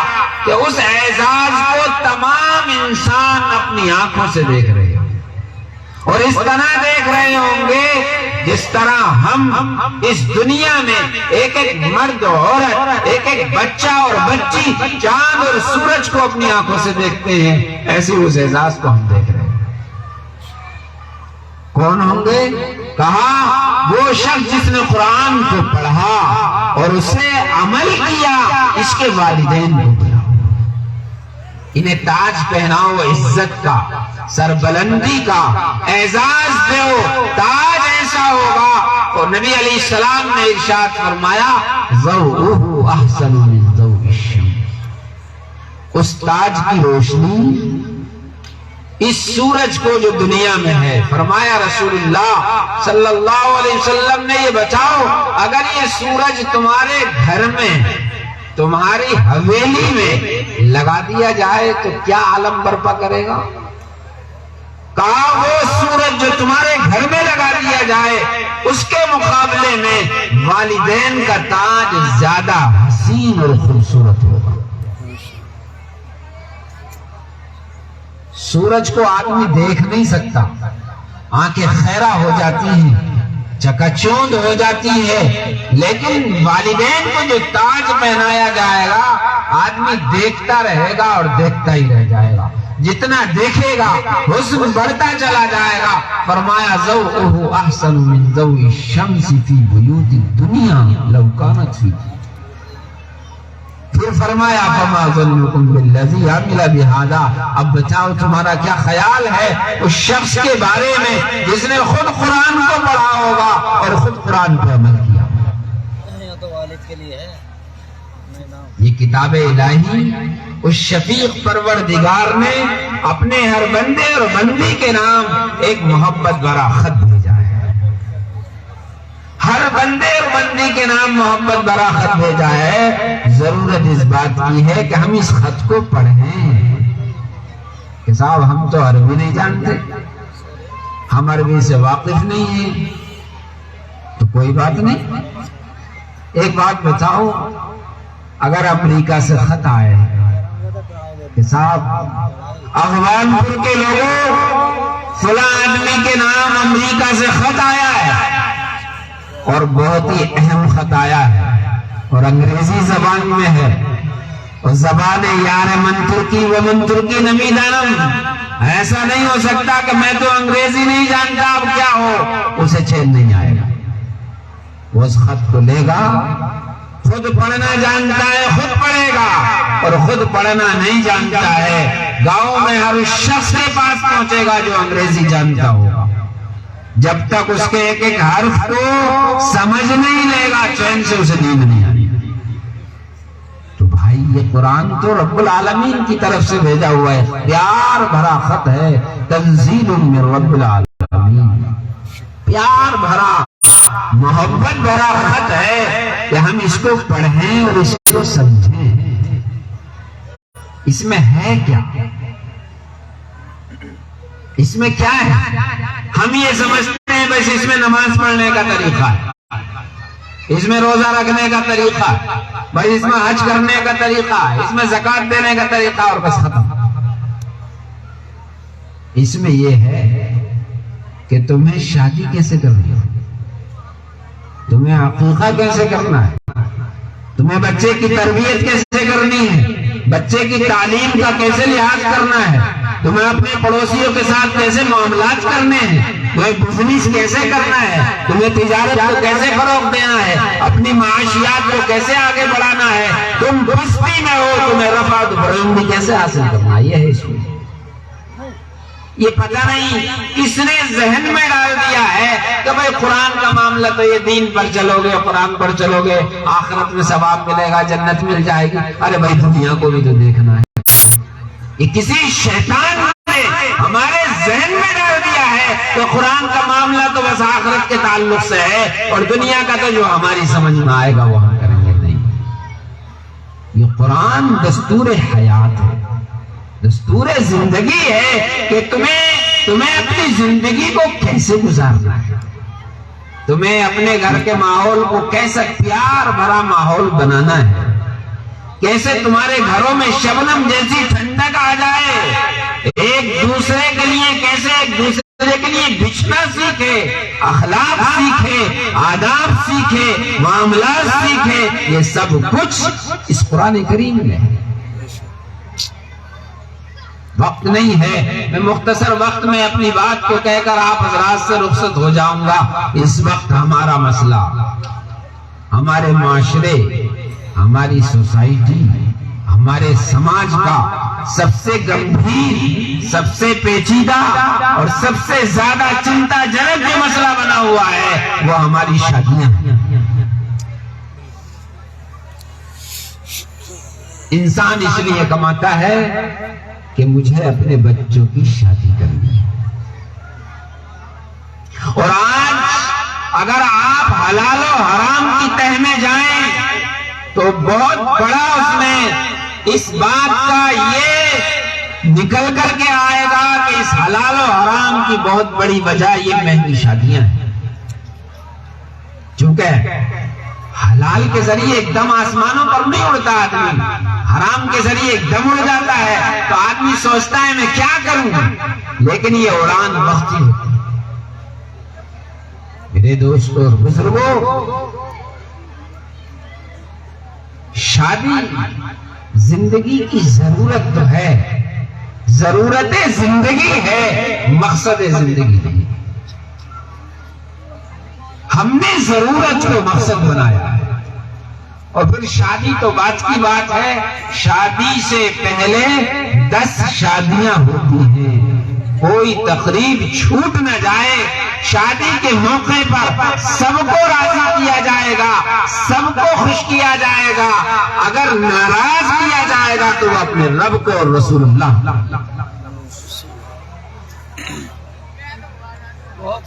کہ اس اعزاز کو تمام انسان اپنی آنکھوں سے دیکھ رہے ہوں، اور اس طرح دیکھ رہے ہوں گے جس طرح ہم اس دنیا میں ایک ایک مرد عورت، ایک ایک بچہ اور بچی چاند اور سورج کو اپنی آنکھوں سے دیکھتے ہیں، ایسے اس اعزاز کو ہم دیکھ رہے ہیں۔ کون ہوں گے؟ کہا وہ شخص جس نے قرآن کو پڑھا اور اسے عمل کیا، اس کے والدین کو بلاؤ، انہیں تاج پہناؤ عزت کا، سربلندی کا، اعزاز دو، تاج ایسا ہوگا۔ اور نبی علیہ السلام نے ارشاد فرمایا ضوءہ احسن من ضوء الشمس، اس تاج کی روشنی اس سورج کو جو دنیا میں ہے، فرمایا رسول اللہ صلی اللہ علیہ وسلم نے یہ بتاؤ اگر یہ سورج تمہارے گھر میں، تمہاری حویلی میں لگا دیا جائے تو کیا عالم برپا کرے گا؟ کہا وہ سورج جو تمہارے گھر میں لگا دیا جائے اس کے مقابلے میں والدین کا تاج زیادہ حسین اور خوبصورت ہوگا۔ سورج کو آدمی دیکھ نہیں سکتا، آنکھیں خیرہ ہو جاتی ہیں، چکا چوند ہو جاتی ہے، لیکن والدین کو جو تاج پہنایا جائے گا آدمی دیکھتا رہے گا اور دیکھتا ہی رہ جائے گا، جتنا دیکھے گا حسن بڑھتا چلا جائے گا۔ فرمایا ضوءہ احسن من ضوء الشمس فی بیوت الدنیا لو کانت فی، پھر فرمایا فما ظنکم بالذی عمل بہذا، اب بتاؤ تمہارا کیا خیال ہے اس شخص کے بارے میں جس نے خود قرآن کو پڑھا ہوگا اور خود قرآن پر عمل کیا۔ یہ تو والد کے لیے ہے، یہ کتاب الہی اس شفیق پروردگار نے اپنے ہر بندے اور بندی کے نام ایک محبت بھرا خط بھیجا ہے، ہر بندے اور بندی کے نام محبت بھرا خط بھیجا ہے۔ ضرورت اس بات کی ہے کہ ہم اس خط کو پڑھیں کہ صاحب ہم تو عربی نہیں جانتے، ہم عربی سے واقف نہیں ہیں، تو کوئی بات نہیں۔ ایک بات بتاؤ، اگر امریکہ سے خط آئے کہ صاحب افغان پور کے لوگوں فلاں آدمی کے نام امریکہ سے خط آیا ہے اور بہت ہی اہم خط آیا ہے اور انگریزی زبان میں ہے اور زبان یار من ترکی و من ترکی نمی دانم، ایسا نہیں ہو سکتا کہ میں تو انگریزی نہیں جانتا اب کیا ہو، اسے چین نہیں آئے گا. وہ اس خط کو لے گا، خود پڑھنا جانتا ہے خود پڑھے گا، اور خود پڑھنا نہیں جانتا ہے گاؤں میں ہر شخص کے پاس پہنچے گا جو انگریزی جانتا ہوگا. جب تک اس کے ایک ایک حرف کو سمجھ نہیں لے گا چین سے اسے نیند نہیں آئے. تو بھائی یہ قرآن تو رب العالمین کی طرف سے بھیجا ہوا ہے، پیار بھرا خط ہے، تنزیل من رب العالمین، پیار بھرا محبت بھرا خط ہے کہ ہم اس کو پڑھیں اور اس کو سمجھیں. اس میں ہے کیا؟ اس میں کیا ہے؟ ہم یہ سمجھتے ہیں بس اس میں نماز پڑھنے کا طریقہ ہے، اس میں روزہ رکھنے کا طریقہ ہے، بھائی اس میں حج کرنے کا طریقہ ہے، اس میں زکوٰۃ دینے کا طریقہ، اور بس ختم. اس میں یہ ہے کہ تمہیں شادی کیسے کرنی ہے، تمہیں عقیقہ کیسے کرنا ہے، تمہیں بچے کی تربیت کیسے کرنی ہے، بچے کی تعلیم کا کیسے لحاظ کرنا ہے، تمہیں اپنے پڑوسیوں کے ساتھ کیسے معاملات کرنے ہیں، تمہیں بزنس کیسے کرنا ہے، تمہیں تجارت کو کیسے فروغ دینا ہے، اپنی معاشیات کو کیسے آگے بڑھانا ہے، تم بستی میں ہو تمہیں رفعت بلندی کیسے حاصل کرنا ہے. یہ ہے اس میں. یہ پتہ نہیں کس نے ذہن میں ڈال دیا ہے کہ بھائی قرآن کا معاملہ تو یہ دین پر چلو گے، قرآن پر چلو گے، آخرت میں ثواب ملے گا، جنت مل جائے گی. ارے بھائی دنیا کو بھی تو دیکھنا ہے. یہ کسی شیطان نے ہمارے ذہن میں ڈال دیا ہے کہ قرآن کا معاملہ تو بس آخرت کے تعلق سے ہے اور دنیا کا تو جو ہماری سمجھ میں آئے گا وہ ہم کریں گے. نہیں، یہ قرآن دستور حیات ہے، دستور زندگی ہے کہ تمہیں اپنی زندگی کو کیسے گزارنا ہے، تمہیں اپنے گھر کے ماحول کو کیسے پیار بھرا ماحول بنانا ہے، کیسے تمہارے گھروں میں شبنم جیسی ٹھنڈک آ جائے، ایک دوسرے کے لیے کیسے ایک دوسرے کے لیے بچنا سیکھے، اخلاق سیکھے، آداب سیکھے، معاملات سیکھے. یہ سب کچھ اس قرآن کریم میں ہے. وقت نہیں ہے، میں مختصر وقت میں اپنی بات کو کہہ کر آپ حضرات سے رخصت ہو جاؤں گا. اس وقت ہمارا مسئلہ، ہمارے معاشرے، ہماری سوسائٹی، ہمارے سماج کا سب سے گمبھیر، سب سے پیچیدہ اور سب سے زیادہ چنتا جنک جو مسئلہ بنا ہوا ہے وہ ہماری شادیاں ہیں. انسان اس لیے کماتا ہے کہ مجھے اپنے بچوں کی شادی کرنی ہے. اور آج اگر آپ حلال و حرام کی تہ میں جائیں تو بہت بڑا اس میں اس بات کا یہ نکل کر کے آئے گا کہ اس حلال و حرام کی بہت بڑی وجہ یہ مہنگی شادیاں ہیں. چونکہ حلال کے ذریعے ایک دم آسمانوں پر نہیں اڑتا آدمی، حرام کے ذریعے ایک دم اڑ جاتا ہے تو آدمی سوچتا ہے میں کیا کروں، لیکن یہ اڑان وقتی ہوتی ہے. میرے دوستوں اور بزرگوں، شادی زندگی کی ضرورت تو ہے، ضرورت زندگی ہے، مقصد زندگی نہیں. ہم نے ضرورت کو مقصد بنایا ہے اور پھر شادی تو بات کی بات ہے. شادی سے پہلے 10 شادیاں ہوتی ہیں، کوئی تقریب چھوٹ نہ جائے. شادی کے موقع پر سب کو راضی کیا جائے گا، سب کو خوش کیا جائے گا. اگر ناراض کیا جائے گا تو وہ اپنے رب کو اور رسول اللہ.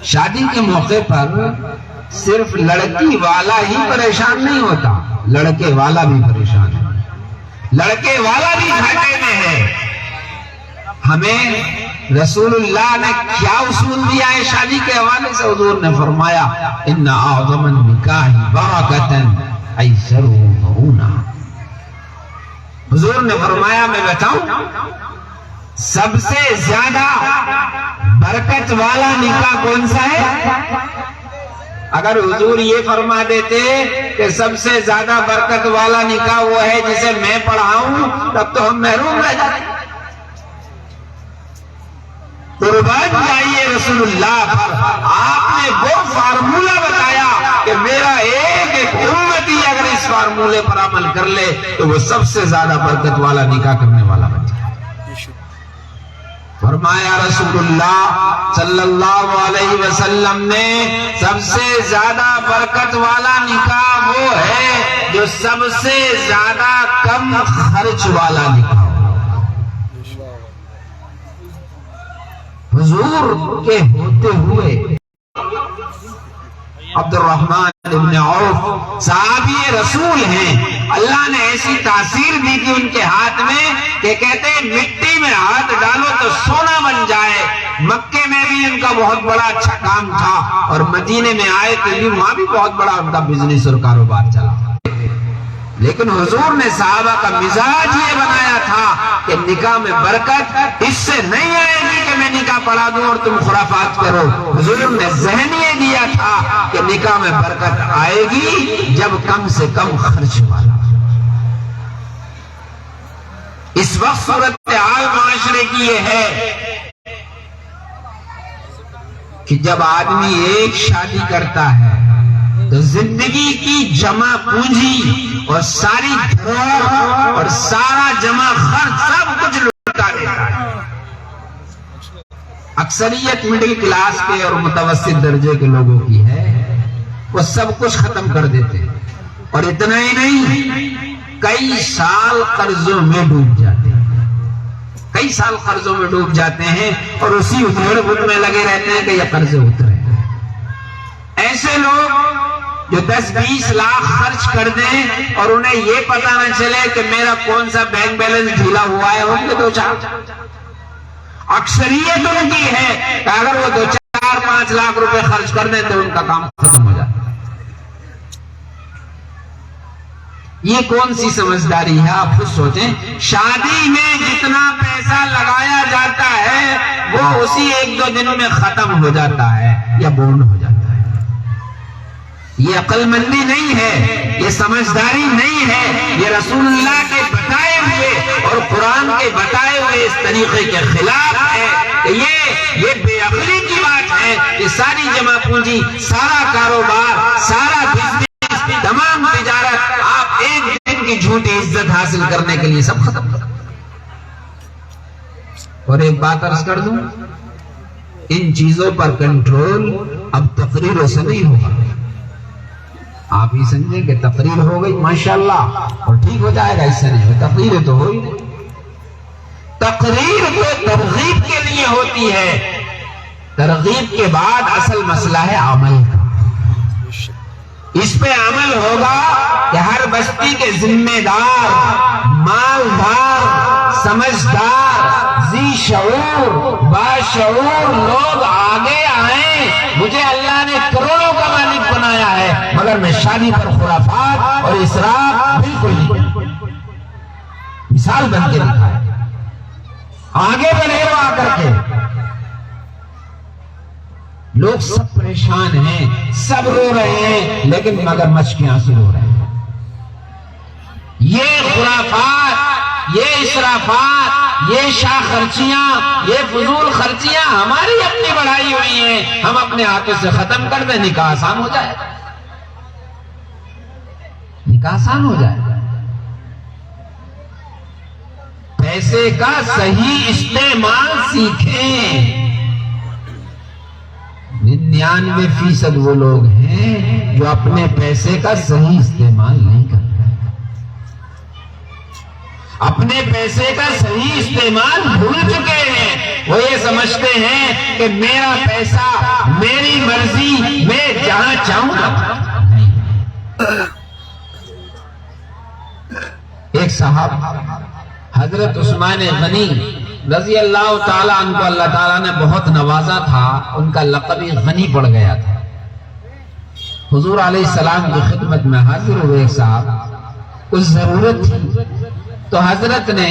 شادی کے موقع پر صرف لڑکی والا ہی پریشان نہیں ہوتا، لڑکے والا بھی پریشان ہے، لڑکے والا بھی گھاٹے میں ہے. ہمیں رسول اللہ نے کیا اصول دیا ہے شادی کے حوالے سے؟ حضور نے فرمایا ان اعظم النکاح برکۃ ایسرہ مؤونہ. حضور نے فرمایا میں بتاؤں سب سے زیادہ برکت والا نکاح کون سا ہے؟ اگر حضور یہ فرما دیتے کہ سب سے زیادہ برکت والا نکاح وہ ہے جسے میں پڑھاؤں تب تو ہم محروم رہ جاتے. قربان جائیے رسول اللہ پر. آپ نے وہ فارمولہ بتایا کہ میرا ایک امتی اگر اس فارمولے پر عمل کر لے تو وہ سب سے زیادہ برکت والا نکاح کرنے والا بن جائے. فرمایا رسول اللہ صلی اللہ علیہ وسلم نے سب سے زیادہ برکت والا نکاح وہ ہے جو سب سے زیادہ کم خرچ والا نکاح. حضور کے ہوتے ہوئے عبد الرحمن ابن عوف صحابی رسول ہیں. اللہ نے ایسی تاثیر دی تھی ان کے ہاتھ میں کہ کہتے ہیں مٹی میں ہاتھ ڈالو تو سونا بن جائے. مکے میں بھی ان کا بہت بڑا اچھا کام تھا اور مدینے میں آئے تو بھی وہاں بھی بہت بڑا ان کا بزنس اور کاروبار چلا. لیکن حضور نے صحابہ کا مزاج یہ بنایا تھا کہ نکاح میں برکت اس سے نہیں آئے گی کہ میں نکاح پڑھا دوں اور تم خرافات کرو. حضور نے ذہن یہ دیا تھا کہ نکاح میں برکت آئے گی جب کم سے کم خرچ والا. اس وقت صورتحال معاشرے کی یہ ہے کہ جب آدمی ایک شادی کرتا ہے تو زندگی کی جمع پونجی اور ساری دھروہر اور سارا جمع خرچ سب کچھ لوٹا دیتا ہے. اکثریت مڈل کلاس کے اور متوسط درجے کے لوگوں کی ہے وہ سب کچھ ختم کر دیتے ہیں اور اتنا ہی نہیں کئی سال قرضوں میں ڈوب جاتے ہیں. کئی سال قرضوں میں ڈوب جاتے ہیں اور اسی ادھیڑ بن میں لگے رہتے ہیں کہ یہ قرضے اترے. ایسے لوگ جو 10-20 لاکھ خرچ کر دیں اور انہیں یہ پتا نہ چلے کہ میرا کون سا بینک بیلنس ڈھیلا ہوا ہے, ان کے 2-4 اکثریت ان کی ہے کہ اگر وہ 2-4-5 لاکھ روپے خرچ کر دیں تو ان کا کام ختم ہو جاتا ہے. یہ کون سی سمجھداری ہے؟ آپ خود سوچیں. شادی میں جتنا پیسہ لگایا جاتا ہے وہ اسی 1-2 دن میں ختم ہو جاتا ہے یا بورن ہو جاتا ہے. یہ عقل مندی نہیں ہے, یہ سمجھداری نہیں ہے, یہ رسول اللہ کے بتائے ہوئے اور قرآن کے بتائے ہوئے اس طریقے کے خلاف ہے کہ یہ بے عقلی کی بات ہے کہ ساری جمع پونجی, سارا کاروبار, سارا بزنس, تمام تجارت آپ ایک دن کی جھوٹی عزت حاصل کرنے کے لیے سب ختم کر. اور ایک بات عرض کر دوں, ان چیزوں پر کنٹرول اب تقریروں سے نہیں ہوگا. آپ ہی سمجھیں کہ تقریر ہو گئی ماشاءاللہ اور ٹھیک ہو جائے گا, اس سے نہیں. تقریر تو ہوئی نہیں. تقریر تو ترغیب کے لیے ہوتی ہے. ترغیب کے بعد اصل مسئلہ ہے عمل کا. اس پہ عمل ہوگا کہ ہر بستی کے ذمہ دار, مالدار, سمجھدار, ذی شعور, باشعور لوگ آگے آئیں. مجھے اللہ نے کروڑوں کا مالک بنایا ہے مگر میں شادی پر خرافات اور اسراف بالکل نہیں. مثال بن کے دکھائے, آگے بڑھے ہو آ کر کے. لوگ سب پریشان ہیں, سب رو رہے ہیں, لیکن مگر مچھ کے آنسو رو رہے ہیں. یہ خرافات, یہ اسرافات, یہ شاہ خرچیاں, یہ فضول خرچیاں ہماری اپنی بڑھائی ہوئی ہیں. ہم اپنے ہاتھوں سے ختم کر دیں, نکاح آسان ہو جائے. نکاح آسان ہو جائے. پیسے کا صحیح استعمال سیکھیں. 99% وہ لوگ ہیں جو اپنے پیسے کا صحیح استعمال نہیں کرتے. اپنے پیسے کا صحیح استعمال بھول چکے ہیں. وہ یہ سمجھتے ہیں کہ میرا پیسہ, میری مرضی, میں جہاں چاہوں گا. ایک صاحب حضرت عثمان غنی رضی اللہ تعالیٰ عنہ کو اللہ تعالیٰ نے بہت نوازا تھا. ان کا لقب غنی پڑ گیا تھا. حضور علیہ السلام کی خدمت میں حاضر ہوئے. ایک صاحب, کچھ ضرورت تھی تو حضرت نے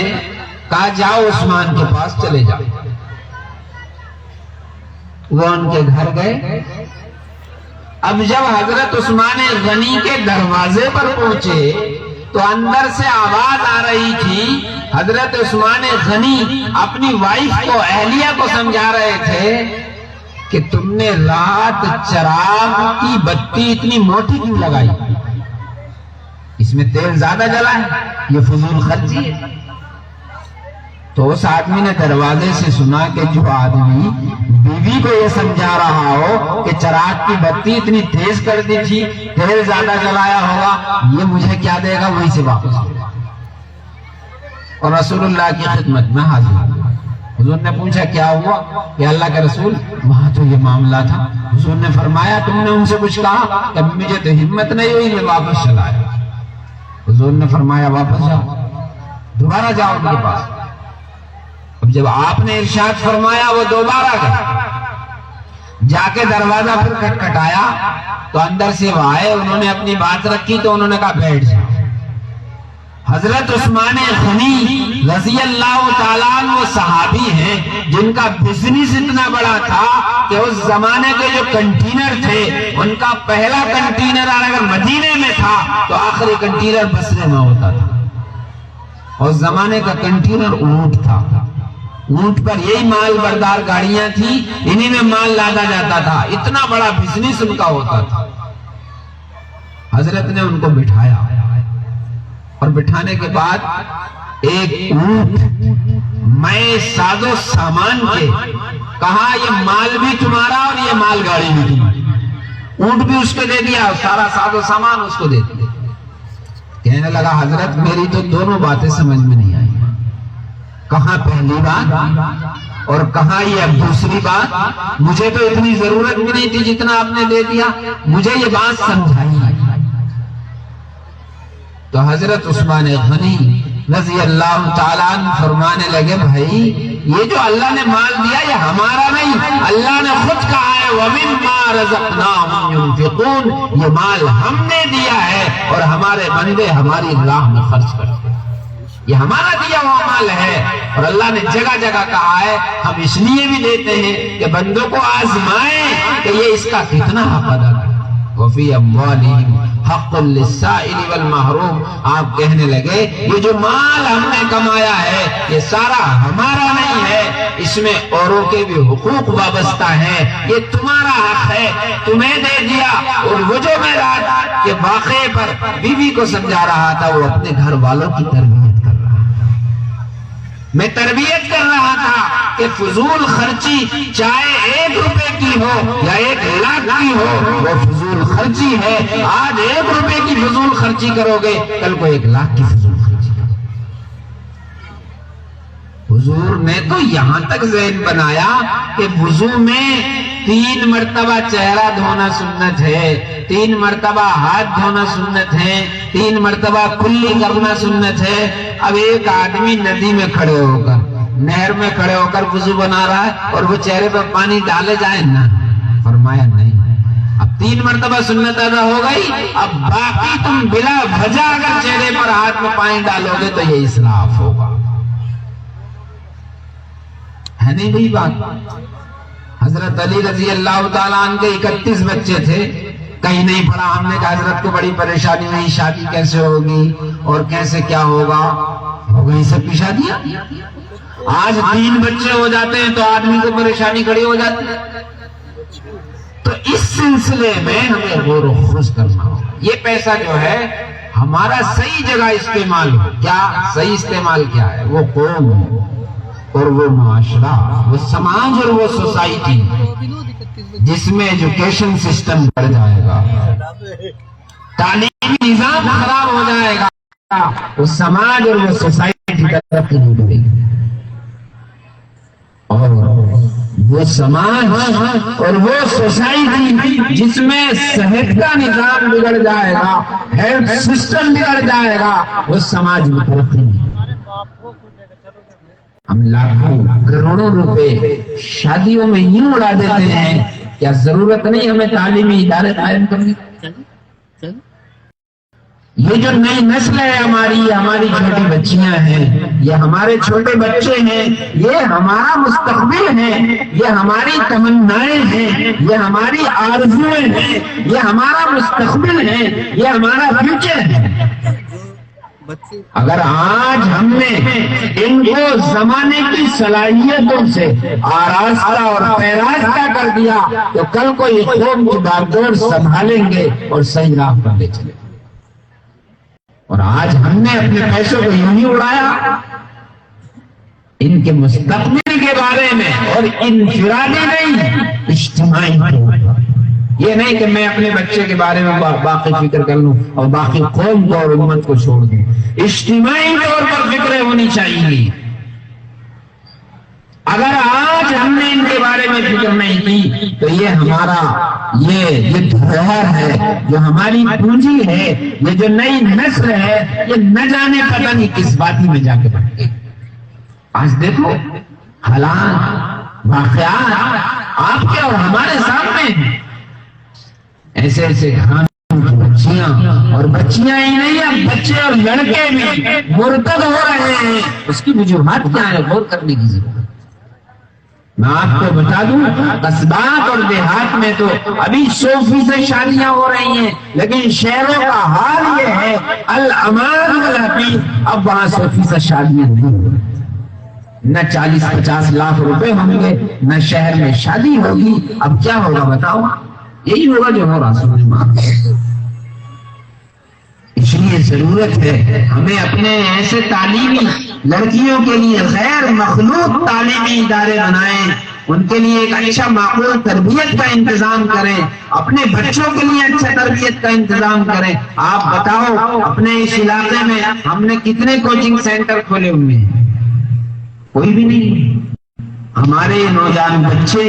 کہا جاؤ عثمان کے پاس چلے جاؤ. وہ ان کے گھر گئے. اب جب حضرت عثمان غنی کے دروازے پر پہنچے تو اندر سے آواز آ رہی تھی. حضرت عثمان غنی اپنی وائف کو, اہلیہ کو سمجھا رہے تھے کہ تم نے رات چراغ کی بتی اتنی موٹی کیوں لگائی, اس میں تیل زیادہ جلا ہے, یہ فضول خرچی ہے. تو اس آدمی نے دروازے سے سنا کہ جو آدمی بیوی کو یہ سمجھا رہا ہو کہ چراغ کی بتی اتنی تیز کر دی تھی, تیل زیادہ جلایا ہوگا, یہ مجھے کیا دے گا, وہیں سے واپس ہو گیا. اور رسول اللہ کی خدمت میں حاضر ہوا. حضور نے پوچھا کیا ہوا, کہ اللہ کے رسول وہاں تو یہ معاملہ تھا. حضور نے فرمایا تم نے ان سے کچھ کہا, کہ مجھے تو ہمت نہیں ہوئی, میں واپس چلا آیا. حضور نے فرمایا واپس جاؤ, دوبارہ جاؤ ان کے پاس. اب جب آپ نے ارشاد فرمایا وہ دوبارہ گئے, جا کے دروازہ پھر کھٹکھٹایا تو اندر سے وہ آئے. انہوں نے اپنی بات رکھی تو انہوں نے کہا بیٹھ جاؤ. حضرت عثمان غنی رضی اللہ تعالیٰ عنہ وہ صحابی ہیں جن کا بزنس اتنا بڑا تھا کہ اس زمانے کے جو کنٹینر تھے ان کا پہلا کنٹینر اگر مدینے میں تھا تو آخری کنٹینر بصرے میں ہوتا تھا. اور زمانے کا کنٹینر اونٹ تھا, اونٹ پر یہی مال بردار گاڑیاں تھیں, انہی میں مال لادا جاتا تھا. اتنا بڑا بزنس ان کا ہوتا تھا. حضرت نے ان کو بٹھایا اور بٹھانے کے بعد ایک اونٹ میں ساز و سامان کے کہا یہ مال بھی تمہارا اور یہ مال گاڑی بھی تمہاری. اونٹ بھی اس کو دے دیا, سارا ساز و سامان اس کو دے دیا. کہنے لگا حضرت میری تو دونوں باتیں سمجھ میں نہیں آئی, کہاں پہلی بات اور کہاں یہ اب دوسری بات. مجھے تو اتنی ضرورت بھی نہیں تھی جتنا آپ نے دے دیا, مجھے یہ بات سمجھائی. تو حضرت عثمان غنی رضی اللہ تعالیٰ عنہ فرمانے لگے بھائی یہ جو اللہ نے مال دیا یہ ہمارا نہیں, اللہ نے خود کہا ہے وَمِمَّا رَزَقْنَاهُمْ يُنْفِقُونَ, یہ مال ہم نے دیا ہے اور ہمارے بندے ہماری راہ میں خرچ کرتے ہیں. یہ ہمارا دیا ہوا مال ہے. اور اللہ نے جگہ جگہ کہا ہے ہم اس لیے بھی دیتے ہیں کہ بندوں کو آزمائیں کہ یہ اس کا کتنا حق ادا کرے. وَفِي أَمْوَالِهِمْ حق للسائل والمحروم. آپ کہنے لگے یہ جو مال ہم نے کمایا ہے یہ سارا ہمارا نہیں ہے, اس میں اوروں کے بھی حقوق وابستہ ہیں. یہ تمہارا حق ہے, تمہیں دے دیا. اور وہ جو میں رات کے واقعے پر بیوی کو سمجھا رہا تھا وہ اپنے گھر والوں کی تربیت کر رہا تھا. میں تربیت کر رہا تھا کہ فضول خرچی چاہے 1 روپے کی ہو یا 1 لاکھ کی ہو وہ فضول خرچی ہے. آج 1 روپے کی فضول خرچی کرو گے کل کو 1 لاکھ کی فضول خرچی کرو گے. حضور نے تو یہاں تک ذہن بنایا کہ وضو میں 3 مرتبہ چہرہ دھونا سنت ہے, 3 مرتبہ ہاتھ دھونا سنت ہے, 3 مرتبہ کلی کرنا سنت ہے. اب ایک آدمی ندی میں کھڑے ہو کر, نہر میں کھڑے ہو کر وضو بنا رہا ہے اور وہ چہرے پر پانی ڈالے جائیں نا, فرمایا نہیں. اب 3 مرتبہ سنت ادا ہو گئی, اب باقی تم بلا وجہ اگر چہرے پر ہاتھ میں پانی ڈالو گے تو یہ اسراف ہوگا. ہے نہیں وہی بات. حضرت علی رضی اللہ تعالیٰ عنہ کے 31 بچے تھے, کہیں نہیں پڑھا. ہم نے کہا حضرت کو بڑی پریشانی ہوئی, شادی کیسے ہوگی اور کیسے کیا ہوگا, ہو گئی سب کی شادیاں. آج 3 بچے ہو جاتے ہیں تو آدمی کو پریشانی کھڑی ہو جاتی ہے. تو اس سلسلے میں ہمیں غور و خوض کرنا ہوگا. یہ پیسہ جو ہے ہمارا صحیح جگہ استعمال ہو. کیا صحیح استعمال کیا ہے, وہ قوم اور وہ معاشرہ, وہ سماج اور وہ سوسائٹی جس میں ایجوکیشن سسٹم بڑھ جائے گا, تعلیمی نظام خراب ہو جائے گا, وہ سماج اور وہ سوسائٹی ترقی نہیں کرے گی. اور وہ سماج اور وہ سوسائٹی جس میں صحت کا نظام بگڑ جائے گا, ہیلتھ سسٹم بگڑ جائے گا, وہ سماج میں ترقی نہیں. ہم لاکھوں کروڑوں روپے شادیوں میں یوں اڑا دیتے ہیں, کیا ضرورت نہیں ہمیں تعلیمی ادارے قائم کرنے. یہ جو نئی نسل ہے ہماری چھوٹی بچیاں ہیں، یہ ہمارے چھوٹے بچے ہیں، یہ ہمارا مستقبل ہے، یہ ہماری تمنائیں ہیں، یہ ہماری آرزویں ہیں، یہ ہمارا مستقبل ہے، یہ ہمارا فیوچر ہے۔ اگر آج ہم نے ان کو زمانے کی صلاحیتوں سے آراستہ اور پیراستہ کر دیا تو کل کو یہ قوم کی باغدور سنبھالیں گے اور صحیح راہ پر لے چلیں گے۔ اور آج ہم نے اپنے پیسوں کو یوں ہی اڑایا ان کے مستقبل کے بارے میں، اور انفرادی نہیں، اجتماعی طور پر۔ یہ نہیں کہ میں اپنے بچے کے بارے میں باقی فکر کر لوں اور باقی قوم کو اور امت کو چھوڑ دوں، اجتماعی طور پر فکریں ہونی چاہیے۔ اگر آج ہم نے ان کے بارے میں فکر نہیں کی تو یہ ہمارا یہ دھروہر ہے، جو ہماری پونجی ہے، یہ جو نئی نسل ہے، یہ نہ جانے پتہ نہیں کس باتی میں جا کے بن گئی۔ آج دیکھو حالات، واقعات آپ کے اور ہمارے سامنے ہیں۔ ایسے گھرانوں کی بچیاں، اور بچیاں ہی نہیں، اب بچے اور لڑکے بھی مرتد ہو رہے ہیں۔ اس کی وجوہات کیا ہے، غور کرنے کی ضرورت۔ میں آپ کو بتا دوں، قصبات اور دیہات میں تو ابھی 100% شادیاں ہو رہی ہیں، لیکن شہروں کا حال یہ ہے الامان والحفیظ، اب وہاں 100% شادیاں نہیں ہو رہی۔ نہ 40-50 لاکھ روپے ہوں گے، نہ شہر میں شادی ہوگی۔ اب کیا ہوگا بتاؤ؟ یہی ہوگا جو ہو رہا سمجھ میں۔ اس لیے ضرورت ہے ہمیں اپنے ایسے تعلیمی لڑکیوں کے لیے غیر مخلوط تعلیمی ادارے بنائیں، ان کے لیے ایک اچھا معقول تربیت کا انتظام کریں، اپنے بچوں کے لیے اچھا تربیت کا انتظام کریں۔ آپ بتاؤ اپنے اس علاقے میں ہم نے کتنے کوچنگ سینٹر کھولے ہوئے ہیں؟ کوئی بھی نہیں۔ ہمارے نوجوان بچے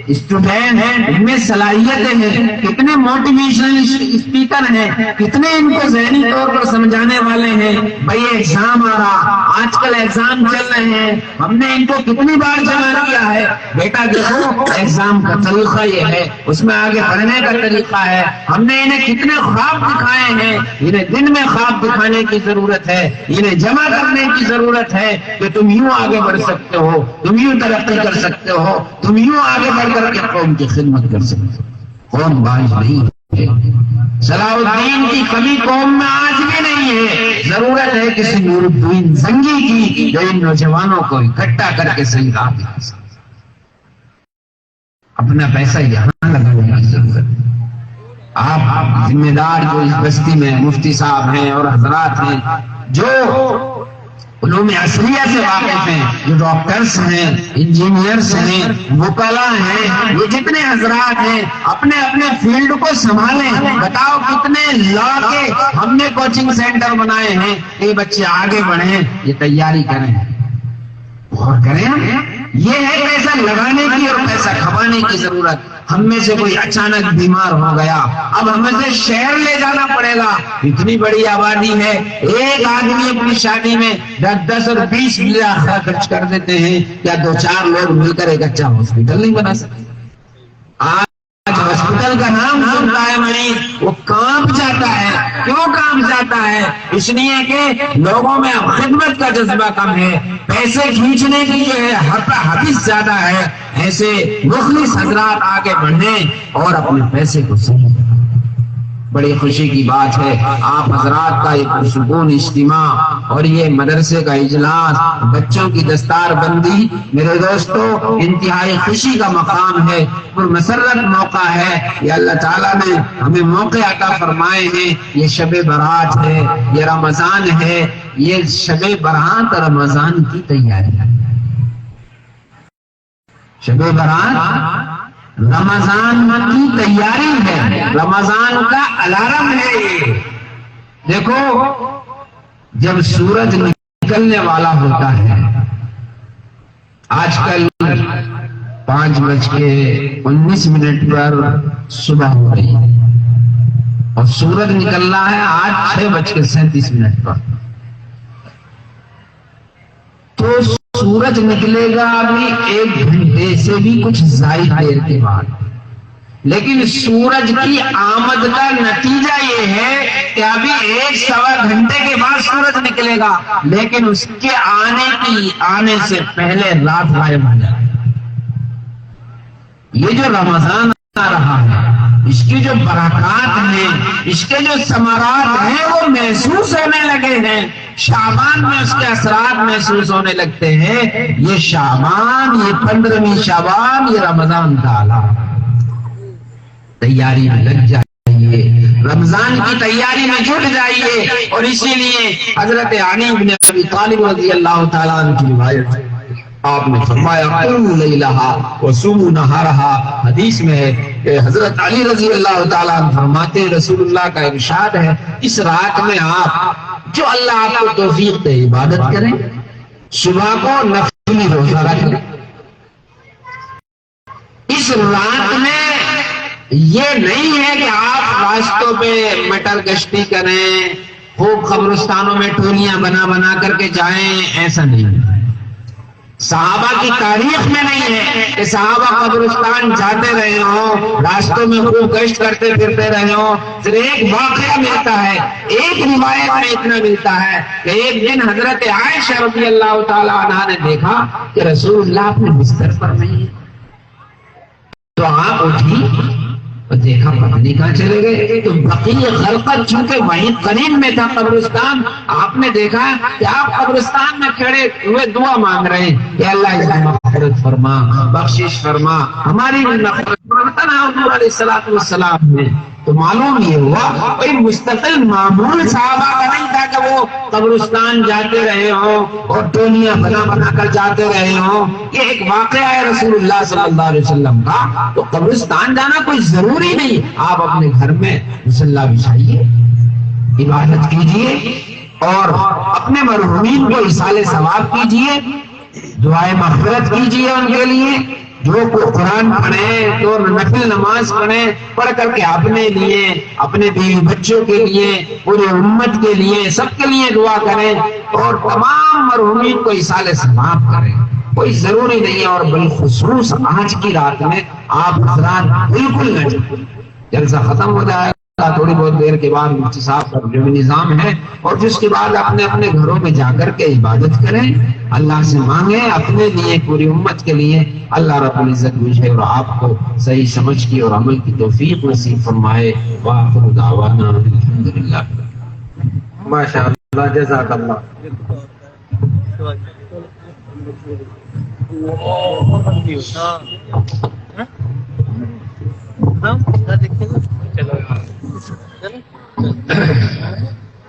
اسٹوڈینٹ ہیں، ان میں صلاحیتیں ہیں، کتنے موٹیویشنل اسپیکر ہیں، کتنے ان کو ذہنی طور پر سمجھانے والے ہیں۔ بھائی ایگزام آ رہا، آج کل ایگزام چل رہے ہیں، ہم نے ان کو کتنی بار جمع کیا ہے، بیٹا دیکھو ایگزام کا طریقہ یہ ہے، اس میں آگے بڑھنے کا طریقہ ہے۔ ہم نے انہیں کتنے خواب دکھائے ہیں، انہیں دن میں خواب دکھانے کی ضرورت ہے، انہیں جمع کرنے کی ضرورت ہے کہ تم یوں آگے بڑھ سکتے ہو، تم یوں ترقی کر سکتے ہو، تم یوں آگے بڑھ کر کے قوم کی خدمت کر سکتے ہو۔ قوم باعث نہیں ہے، صلاح الدین کی کمی قوم میں آج بھی نہیں ہے۔ ضرورت ہے کسی نور الدین زنگی کی جو ان نوجوانوں کو اکٹھا کر کے صحیح راہ دکھا سکے۔ اپنا پیسہ یہاں لگانے کی ضرورت ہے۔ آپ ذمہ دار جو اس بستی میں مفتی صاحب ہیں اور حضرات ہیں جو علوم عصریہ سے واقف ہیں، جو ڈاکٹرز ہیں، انجینئرز ہیں، وکلاء ہیں، یہ جتنے حضرات ہیں اپنے اپنے فیلڈ کو سنبھالیں۔ بتاؤ کتنے لا کے ہم نے کوچنگ سینٹر بنائے ہیں کہ بچے آگے بڑھیں، یہ تیاری کریں، غور کریں۔ یہ ہے پیسہ لگانے کی اور پیسہ کھپانے کی ضرورت۔ ہم میں سے کوئی اچانک بیمار ہو گیا، اب ہمیں سے شہر لے جانا پڑے گا، اتنی بڑی آبادی ہے، ایک آدمی اپنی شادی میں 10 اور 20 لاکھ خرچ کر دیتے ہیں، کیا 2-4 لوگ مل کر ایک اچھا ہاسپٹل نہیں بنا سکتے؟ آج ہاسپٹل کا نام سنتا ہے مریض وہ کانپ جاتا ہے۔ کیوں کانپ جاتا ہے؟ اس لیے کہ لوگوں میں اب خدمت کا جذبہ کم ہے، پیسے کھینچنے کی جو ہے حدیث زیادہ ہے۔ ایسے مخلص حضرات آگے بڑھنے اور اپنے پیسے کو صحیح۔ بڑی خوشی کی بات ہے آپ حضرات کا یہ پرسکون اجتماع اور یہ مدرسے کا اجلاس، بچوں کی دستار بندی، میرے دوستو انتہائی خوشی کا مقام ہے اور مسرت موقع ہے۔ یہ اللہ تعالیٰ نے ہمیں موقع عطا فرمائے ہیں۔ یہ شب برات ہے، یہ رمضان ہے، یہ شب برات رمضان کی تیاری ہے۔ شب برات رمضان کی تیاری ہے، رمضان کا الارم ہے۔ یہ دیکھو جب سورج نکلنے والا ہوتا ہے، آج کل 5:19 پر صبح ہو رہی ہے اور سورج نکل رہا ہے آج 6:37 پر، تو سورج نکلے گا ابھی 1 گھنٹے سے بھی کچھ زائد دیر کے بعد۔ لیکن سورج کی آمد کا نتیجہ یہ ہے کہ ابھی 1-1.25 گھنٹے کے بعد سورج نکلے گا، لیکن اس کے آنے سے پہلے رات غائب ہو جائے گا۔ یہ جو رمضان آ رہا ہے، اس کی جو برکات ہیں، اس کے جو ثمرات ہیں وہ محسوس ہونے لگے ہیں۔ شعبان میں اس کے اثرات محسوس ہونے لگتے ہیں۔ یہ شعبان، یہ 15ویں شعبان، یہ رمضان کا اعلان۔ تیاری میں لگ جائیے، رمضان کی تیاری میں جٹ جائیے۔ اور اسی لیے حضرت علی بن ابی طالب رضی اللہ تعالیٰ عنہ کی روایت ہے، آپ نے فرمایا قوموا لیلہا وصوموا نہارہا۔ حدیث میں ہے کہ حضرت علی رضی اللہ تعالیٰ عنہ فرماتے ہیں، رسول اللہ کا ارشاد ہے، اس رات میں آپ جو اللہ آپ کو توفیق دے عبادت کریں، صبح کو نفلی روزہ رکھیں۔ اس رات میں یہ نہیں ہے کہ آپ راستوں پہ مٹر گشتی کریں، خوب قبرستانوں میں ٹولیاں بنا بنا کر کے جائیں، ایسا نہیں ہے۔ صحابہ کی تاریخ میں نہیں ہے کہ صحابہ قبرستان جاتے رہے ہوں، راستوں میں خوب گشت کرتے پھرتے رہے ہوں۔ پھر ایک واقعہ ملتا ہے، ایک روایت میں اتنا ملتا ہے کہ ایک دن حضرت عائشہ رضی اللہ تعالی عنہا نے دیکھا کہ رسول اللہ اپنے بستر پر نہیں ہے، تو آپ اٹھی اور دیکھا پتنی کہاں چلے گئے۔ تو بقیہ غرقد چونکہ وہیں قریب میں تھا قبرستان، آپ نے دیکھا کہ آپ قبرستان میں کھڑے ہوئے دعا مانگ رہے ہیں کہ اللہ اس کی مغفرت فرما، بخشش فرما، ہماری بھی مغفرت فرما حضور علیہ الصلوۃ والسلام نے۔ تو معلوم یہ ہوا کوئی مستقل معمول صحابہ کا نہیں تھا کہ وہ قبرستان جاتے رہے ہوں اور ٹولیاں بنا بنا کر جاتے رہے ہوں۔ یہ ایک واقعہ ہے رسول اللہ صلی اللہ علیہ وسلم کا۔ تو قبرستان جانا کوئی ضروری نہیں، آپ اپنے گھر میں مصلی بچھائیے، عبادت کیجیے اور اپنے مرحومین کو ایصال ثواب کیجیے، دعائے مغفرت کیجیے ان کے لیے۔ جو کو قرآن پڑھیں تو نفل نماز پڑھیں، پڑھ کر کے اپنے لیے، اپنے بیوی بچوں کے لیے، پورے امت کے لیے، سب کے لیے دعا کریں اور تمام مرحومین کو ایصال ثواب کریں۔ کوئی ضروری نہیں ہے، اور بالخصوص آج کی رات میں آپ حضرات بالکل نہ جائیں۔ جلسہ ختم ہو جائے گا تھوڑی بہت دیر کے بعد مفتی صاحب کا جو نظام ہے، اور پھر اس کے بعد اپنے اپنے گھروں میں جا کر کے عبادت کریں، اللہ سے مانگیں اپنے لیے، پوری امت کے لیے۔ اللہ رب العزت مجھے اور آپ کو صحیح سمجھ کی اور عمل کی توفیق نصیب فرمائے۔ وآخر دعوانا الحمدللہ۔ ماشاء اللہ، جزاک اللہ۔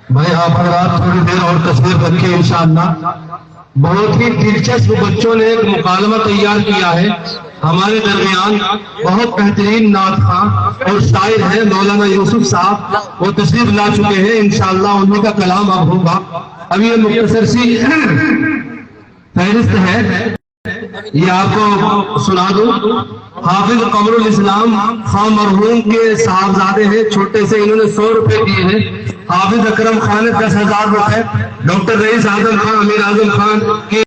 بھائی آپ حضرات تھوڑی دیر اور تشریف رکھیں انشاءاللہ۔ بہت ہی دلچسپ بچوں نے ایک مکالمہ تیار کیا ہے۔ ہمارے درمیان بہت بہترین نعت خواں اور شاعر ہیں مولانا یوسف صاحب، وہ تشریف لا چکے ہیں، انشاءاللہ انہیں کا کلام اب ہوگا۔ اب یہ مختصر سی فہرست ہے، یہ آپ کو سنا دوں۔ حافظ قمر الاسلام خان مرحوم کے صاحبزادے ہیں، چھوٹے سے انہوں نے 100 روپے دیے ہیں۔ حافظ اکرم خان نے 10,000 روپے، ڈاکٹر رئیس اعظم خان، امیر اعظم خان کی